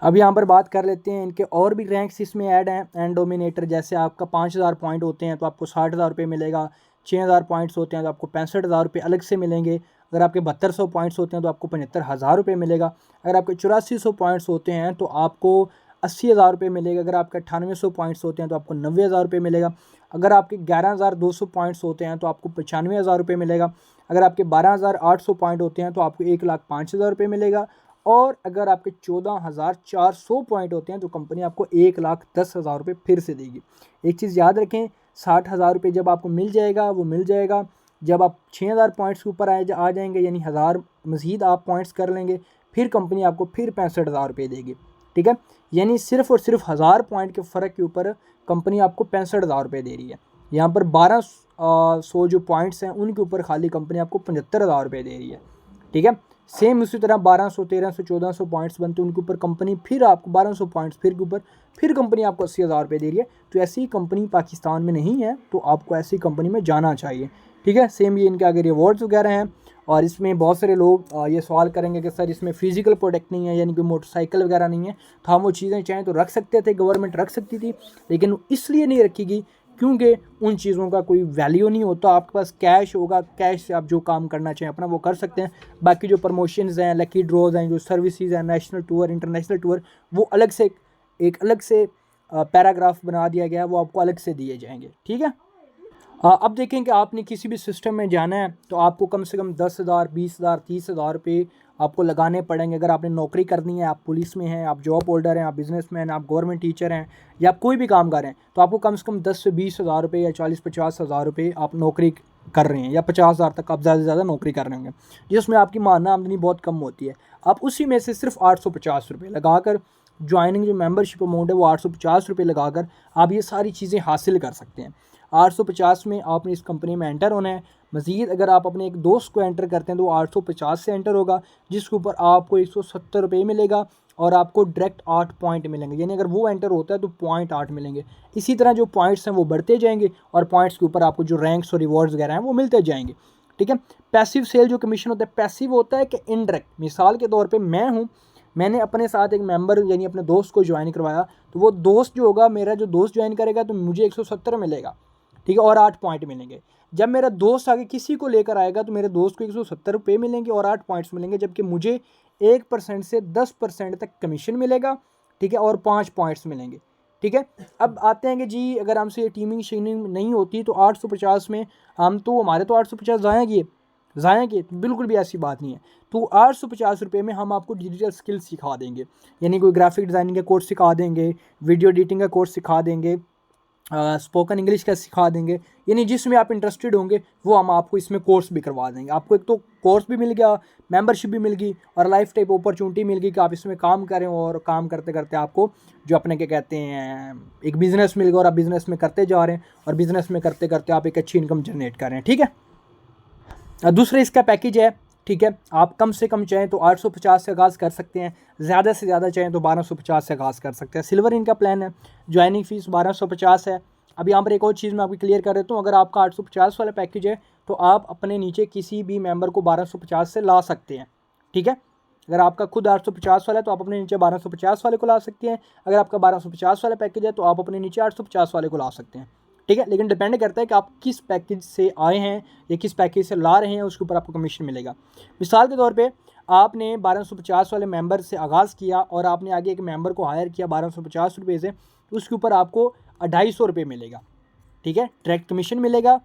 अब यहाँ पर बात कर लेते हैं इनके और भी रैंक्स इसमें ऐड हैं। एंड डोमिनेटर, जैसे आपका 5,000 पॉइंट होते हैं तो आपको 60,000 रुपये मिलेगा। 6,000 पॉइंट्स होते हैं तो आपको 65,000 रुपये अलग से मिलेंगे। अगर आपके 7200 पॉइंट्स होते हैं तो आपको 75,000 रुपये मिलेगा। अगर आपके 8400 पॉइंट्स होते हैं तो आपको 80,000 रुपये मिलेगा। अगर आपके 9800 पॉइंट्स होते हैं तो आपको 90,000 रुपये मिलेगा। अगर आपके 11,200 पॉइंट्स होते हैं तो आपको 95,000 रुपये मिलेगा। अगर आपके 12,800 पॉइंट होते हैं तो आपको 1,05,000 रुपये मिलेगा। और अगर आपके 14,400 पॉइंट होते हैं तो कंपनी आपको 1,10,000 रुपये फिर से देगी। एक चीज़ याद रखें, 60,000 रुपये जब आपको मिल जाएगा वो मिल जाएगा जब आप 6,000 पॉइंट्स के ऊपर आ जाएंगे, यानी 1,000 मज़ीद आप पॉइंट्स कर लेंगे, फिर कंपनी आपको फिर 65,000 रुपये देगी, ठीक है। यानी सिर्फ़ और सिर्फ 1,000 पॉइंट के फ़र्क के ऊपर कंपनी आपको 65,000 रुपये दे रही है। यहाँ पर 1,200 जो पॉइंट्स हैं उनके ऊपर खाली कंपनी आपको 75,000 रुपये दे रही है, ठीक है। सेम उसी तरह 1200, 1300, 1400 पॉइंट्स बनते हैं उनके ऊपर कंपनी फिर आपको 1200 पॉइंट्स फिर के ऊपर फिर कंपनी आपको 80,000 रुपये दे रही है। तो ऐसी कंपनी पाकिस्तान में नहीं है, तो आपको ऐसी कंपनी में जाना चाहिए, ठीक है। सेम ये इनके आगे रिवॉर्ड्स वगैरह हैं। और इसमें बहुत सारे लोग ये सवाल करेंगे कि सर इसमें फ़िज़िकल प्रोडक्ट नहीं है, यानी कि मोटरसाइकिल वगैरह नहीं है। तो हम वो चीज़ें चाहें तो रख सकते थे, गवर्नमेंट रख सकती थी, लेकिन इसलिए नहीं रखेगी क्योंकि उन चीज़ों का कोई वैल्यू नहीं होता। आपके पास कैश होगा, कैश से आप जो काम करना चाहें अपना वो कर सकते हैं। बाकी जो प्रमोशंस हैं, लकी ड्रॉज हैं, जो सर्विसेज हैं, नेशनल टूर, इंटरनेशनल टूर, वो अलग से एक अलग से पैराग्राफ बना दिया गया है, वो आपको अलग से दिए जाएंगे, ठीक है। अब देखें कि आपने किसी भी सिस्टम में जाना है तो आपको कम से कम 10,000, 20,000, 30,000 रुपये आपको लगाने पड़ेंगे। अगर आपने नौकरी करनी है, आप पुलिस में हैं, आप जॉब होल्डर हैं, आप बिजनेसमैन, आप गवर्नमेंट टीचर हैं, या आप कोई भी काम कर रहे हैं, तो आपको कम से कम 10 से 20,000 रुपये या 40-50,000 रुपये आप नौकरी कर रहे हैं, या 50,000 तक आप ज़्यादा से ज़्यादा नौकरी कर रहे होंगे, जिसमें आपकी माहाना आमदनी बहुत कम होती है। आप उसी में से सिर्फ 850 रुपये लगाकर, ज्वाइनिंग जो मेंबरशिप अमाउंट है वो 850 रुपये लगाकर आप ये सारी चीज़ें हासिल कर सकते हैं। 850 में आपने इस कंपनी में एंटर होना है। मज़ीद अगर आप अपने एक दोस्त को एंटर करते हैं तो वो 850 से एंटर होगा, जिसके ऊपर आपको 170 रुपये मिलेगा, और आपको डायरेक्ट 8 पॉइंट मिलेंगे। यानी अगर वो एंटर होता है तो पॉइंट 8 मिलेंगे। इसी तरह जो पॉइंट्स हैं वो बढ़ते जाएंगे, और पॉइंट्स के ऊपर आपको जो रैंक्स और रिवॉर्ड्स वगैरह हैं वो मिलते जाएंगे, ठीक है। पैसिव सेल जो कमीशन होता है, पैसिव होता है कि इनडायरेक्ट। मिसाल के तौर पर मैं हूँ, मैंने अपने साथ एक मेंबर यानी अपने दोस्त को ज्वाइन करवाया, तो वो दोस्त जो होगा, मेरा जो दोस्त ज्वाइन करेगा तो मुझे 170 मिलेगा, ठीक है, और 8 पॉइंट मिलेंगे। जब मेरा दोस्त आगे किसी को लेकर आएगा तो मेरे दोस्त को 170 रुपये मिलेंगे और 8 पॉइंट्स मिलेंगे, जबकि मुझे 1% से 10% तक कमीशन मिलेगा, ठीक है, और 5 पॉइंट्स मिलेंगे, ठीक है। अब आते हैं कि जी अगर हमसे ये टीमिंग शीमिंग नहीं होती तो 850 में हम तो हमारे तो 850 ज़ाया किए, बिल्कुल भी ऐसी बात नहीं है। तो 850 रुपये में हम आपको डिजिटल स्किल्स सिखा देंगे, यानी कोई ग्राफिक डिज़ाइनिंग का कोर्स सिखा देंगे, वीडियो एडिटिंग का कोर्स सिखा देंगे, स्पोकन इंग्लिश का सिखा देंगे, यानी जिसमें आप इंटरेस्टेड होंगे वो हम आपको इसमें कोर्स भी करवा देंगे। आपको एक तो कोर्स भी मिल गया, मेंबरशिप भी मिल गई और लाइफ टाइप अपॉर्चुनिटी मिल गई कि आप इसमें काम करें और काम करते करते आपको जो अपने क्या कहते हैं एक बिज़नेस मिल गया और आप बिज़नेस में करते जा रहे हैं और बिज़नेस में करते करते आप एक अच्छी इनकम जनरेट कर रहे हैं। ठीक है। दूसरा इसका पैकेज है, ठीक है, आप कम से कम चाहें तो 850 से आगाज़ कर सकते हैं, ज़्यादा से ज़्यादा चाहें तो 1250 से आगाज़ कर सकते हैं। सिल्वर इनका प्लान है, ज्वाइनिंग फ़ीस 1250 है। अब यहाँ पर एक और चीज़ मैं आपको क्लियर कर देता हूँ, अगर आपका 850 वाला पैकेज है तो आप अपने नीचे किसी भी मेंबर को 1250 से ला सकते हैं। ठीक है, अगर आपका खुद 850 वाला है तो आप अपने नीचे 1250 वाले को ला सकते हैं। अगर आपका 1250 वाला पैकेज है तो आप अपने नीचे 850 वाले को ला सकते हैं। ठीक है, लेकिन डिपेंड करता है कि आप किस पैकेज से आए हैं या किस पैकेज से ला रहे हैं, उसके ऊपर आपको कमीशन मिलेगा। मिसाल के तौर पे आपने 1250 वाले मेंबर से आगाज़ किया और आपने आगे एक मेंबर को हायर किया 1250 रुपये से, तो उसके ऊपर आपको 250 रुपये मिलेगा। ठीक है, डायरेक्ट कमीशन मिलेगा,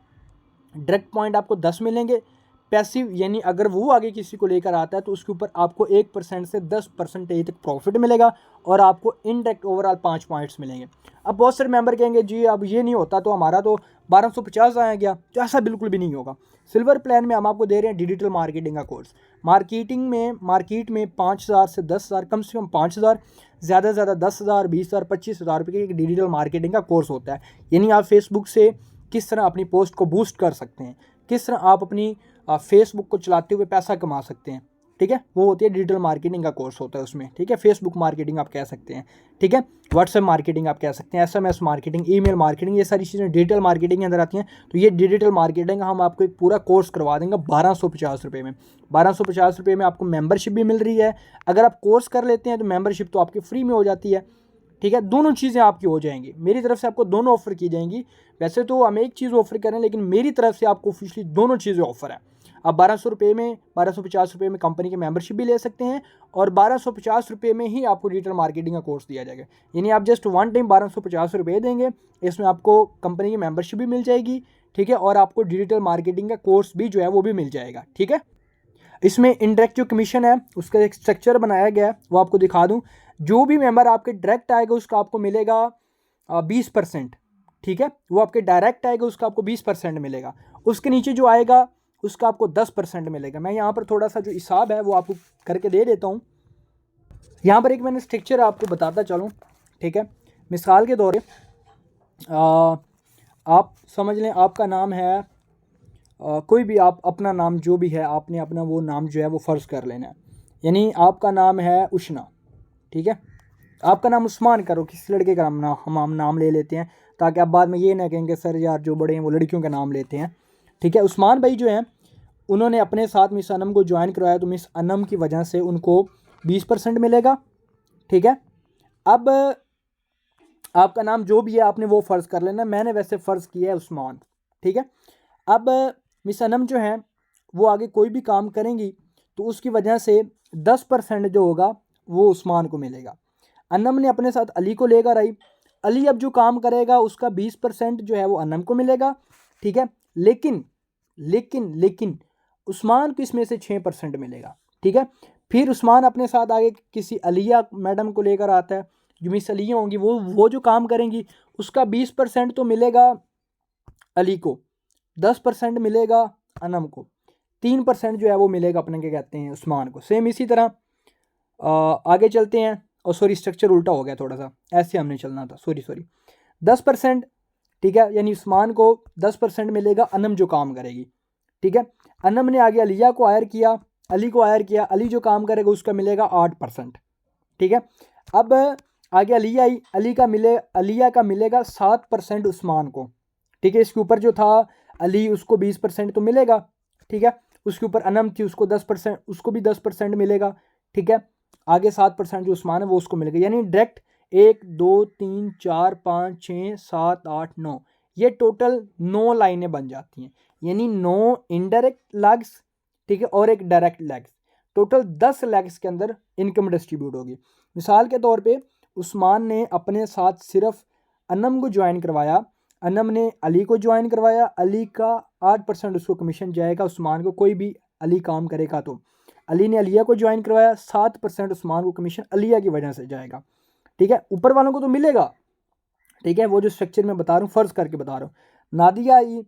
डायरेक्ट पॉइंट आपको 10 मिलेंगे। पैसिव यानी अगर वो आगे किसी को लेकर आता है तो उसके ऊपर आपको 1% से 10% तक प्रॉफिट मिलेगा और आपको इनडायरेक्ट ओवरऑल 5 पॉइंट्स मिलेंगे। अब बहुत सारे मेंबर कहेंगे जी अब ये नहीं होता तो हमारा तो 1250 आया गया, तो ऐसा बिल्कुल भी नहीं होगा। सिल्वर प्लान में हम आपको दे रहे हैं डिजिटल मार्केटिंग का कोर्स। मार्केट में 5,000 से 10,000, कम से कम 5,000, ज़्यादा से ज़्यादा 10,000, 20,000, 25,000 रुपये का एक डिजिटल मार्केटिंग का कोर्स होता है। यानी आप फेसबुक से किस तरह अपनी पोस्ट को बूस्ट कर सकते हैं, किस तरह आप अपनी फेसबुक को चलाते हुए पैसा कमा सकते हैं। ठीक है, वो होती है डिजिटल मार्केटिंग का कोर्स होता है उसमें। ठीक है, फेसबुक मार्केटिंग आप कह सकते हैं, ठीक है, व्हाट्सएप मार्केटिंग आप कह सकते हैं, एसएमएस मार्केटिंग, ईमेल मार्केटिंग, ये सारी चीज़ें डिजिटल मार्केटिंग के अंदर आती हैं। तो ये डिजिटल मार्केटिंग हम आपको एक पूरा कोर्स करवा देंगे 1250 रुपये में। 1250 रुपये में आपको मेंबरशिप भी मिल रही है। अगर आप कोर्स कर लेते हैं तो मेंबरशिप तो आपकी फ्री में हो जाती है। ठीक है, दोनों चीज़ें आपकी हो जाएंगी, मेरी तरफ से आपको दोनों ऑफ़र की जाएंगी। वैसे तो हम एक चीज़ ऑफ़र करें, लेकिन मेरी तरफ से आपको ऑफिशियली दोनों चीज़ें ऑफ़र है। आप 1200 रुपये में 1250 रुपये में कंपनी की मेंबरशिप भी ले सकते हैं और 1250 रुपये में ही आपको डिजिटल मार्केटिंग का कोर्स दिया जाएगा। यानी आप जस्ट वन टाइम 1250 रुपये देंगे, इसमें आपको कंपनी की मेंबरशिप भी मिल जाएगी। ठीक है, और आपको डिजिटल मार्केटिंग का कोर्स भी जो है वो भी मिल जाएगा। ठीक है, इसमें इंडायरेक्ट जो कमीशन है उसका एक स्ट्रक्चर बनाया गया है, वो आपको दिखा दूं। जो भी मेंबर आपके डायरेक्ट आएगा उसका आपको मिलेगा 20%। ठीक है, वो आपके डायरेक्ट आएगा उसका आपको 20% मिलेगा। उसके नीचे जो आएगा उसका आपको 10% मिलेगा। मैं यहाँ पर थोड़ा सा जो हिसाब है वो आपको करके दे देता हूँ। यहाँ पर एक मैंने स्ट्रक्चर आपको बताता चलूँ। ठीक है, मिसाल के तौर पर आप समझ लें आपका नाम है कोई भी, आप अपना नाम जो भी है आपने अपना वो नाम जो है वो फ़र्ज़ कर लेना है। यानी आपका नाम है उष्णा। ठीक है, आपका नाम उस्मान करो, किसी लड़के का नाम हम नाम ले लेते हैं ताकि आप बाद में ये ना कहेंगे सर यार जो बड़े हैं वो लड़कियों का नाम लेते हैं। ठीक है, उस्मान भाई जो हैं उन्होंने अपने साथ मिस अनम को ज्वाइन करवाया, तो मिस अनम की वजह से उनको 20% मिलेगा। ठीक है, अब आपका नाम जो भी है आपने वो फ़र्ज़ कर लेना, मैंने वैसे फ़र्ज़ किया है उस्मान। ठीक है, अब मिस अनम जो हैं वो आगे कोई भी काम करेंगी तो उसकी वजह से 10% जो होगा वो उस्मान को मिलेगा। अनम ने अपने साथ अली को लेकर आई, अली अब जो काम करेगा उसका 20% जो है वो अनम को मिलेगा। ठीक है, लेकिन लेकिन लेकिन उस्मान को इसमें से 6% मिलेगा। ठीक है, फिर उस्मान अपने साथ आगे किसी अलिया मैडम को लेकर आता है, जो मिस अलिया होंगी वो जो काम करेंगी उसका 20% तो मिलेगा अली को, 10% मिलेगा अनम को, 3% जो है वो मिलेगा अपने क्या कहते हैं उस्मान को। सेम इसी तरह आगे चलते हैं। और सॉरी, स्ट्रक्चर उल्टा हो गया थोड़ा सा, ऐसे हमने चलना था, सॉरी 10%। ठीक है, यानी उस्मान को 10% मिलेगा अनम जो काम करेगी। ठीक है, अनम ने आगे अलिया को हायर किया, अली को हायर किया, अली जो काम करेगा उसका मिलेगा 8%। ठीक है, अब आगे अलिया आई, अलिया का मिलेगा 7% उस्मान को। ठीक है, इसके ऊपर जो था अली उसको 20% तो मिलेगा। ठीक है, उसके ऊपर अनम थी उसको 10%, उसको भी 10% मिलेगा। ठीक है, आगे 7% जो उस्मान है वो उसको मिलेगा। यानी डायरेक्ट 1 2 3 4 5 6 7 8 9, ये टोटल 9 लाइनें बन जाती हैं। यानी 9 इनडायरेक्ट लैग्स, ठीक है, और एक डायरेक्ट लैग्स, टोटल 10 लैग्स के अंदर इनकम डिस्ट्रीब्यूट होगी। मिसाल के तौर पे उस्मान ने अपने साथ सिर्फ अनम को ज्वाइन करवाया, अनम ने अली को ज्वाइन करवाया, अली का 8% उसको कमीशन जाएगा उस्मान को, कोई भी अली काम करेगा तो। अली ने अलिया को ज्वाइन करवाया, 7% उस्मान को कमीशन अलिया की वजह से जाएगा। ठीक है, ऊपर वालों को तो मिलेगा, ठीक है, वो जो स्ट्रक्चर मैं बता रहा हूँ फ़र्ज़ करके बता रहा हूँ, नादिया आई,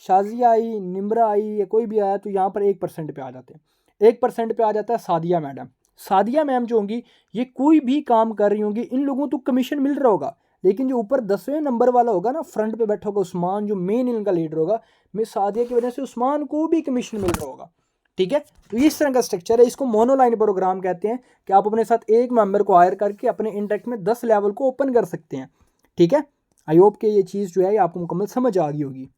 शाजिया आई, निम्रा आई या कोई भी आया तो यहाँ पर 1% पे आ जाते हैं। 1% पे आ जाता है सादिया मैडम। सादिया मैम जो होंगी ये कोई भी काम कर रही होंगी, इन लोगों को कमीशन मिल रहा होगा, लेकिन जो ऊपर 10वें नंबर वाला होगा ना, फ्रंट पे बैठा होगा उस्मान, जो मेन इनका लीडर होगा, मैं सादिया की वजह से उस्मान को भी कमीशन मिल रहा होगा। ठीक है, तो इस तरह का स्ट्रक्चर है, इसको मोनोलाइन प्रोग्राम कहते हैं कि आप अपने साथ एक मेंबर को हायर करके अपने इंडेक्स में 10 लेवल को ओपन कर सकते हैं। ठीक है, आई होप कि ये चीज़ जो है आपको मुकम्मल समझ आ गई होगी।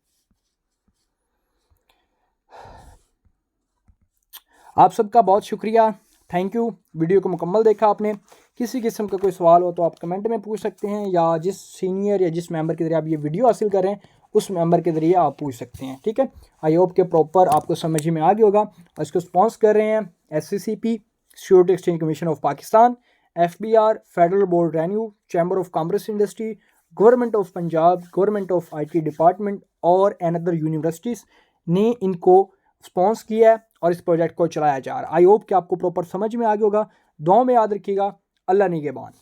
आप सबका बहुत शुक्रिया, थैंक यू। वीडियो को मुकम्मल देखा आपने। किसी किस्म का कोई सवाल हो तो आप कमेंट में पूछ सकते हैं, या जिस सीनियर या जिस मेंबर के ज़रिए आप ये वीडियो हासिल कर रहे हैं उस मेंबर के ज़रिए आप पूछ सकते हैं। ठीक है, आई होप के प्रॉपर आपको समझ में आ गया होगा। और इसको स्पॉन्स कर रहे हैं SCCP, security exchange commission of Pakistan, FBR, federal board renew, chamber of commerce industry, government of Punjab, government of IT department और अनदर यूनिवर्सिटीज़ ने इनको स्पॉन्स किया है और इस प्रोजेक्ट को चलाया जा रहा है। आई होप कि आपको प्रॉपर समझ में आ गया होगा। दुआ में याद रखिएगा। अल्लाह निगहबान।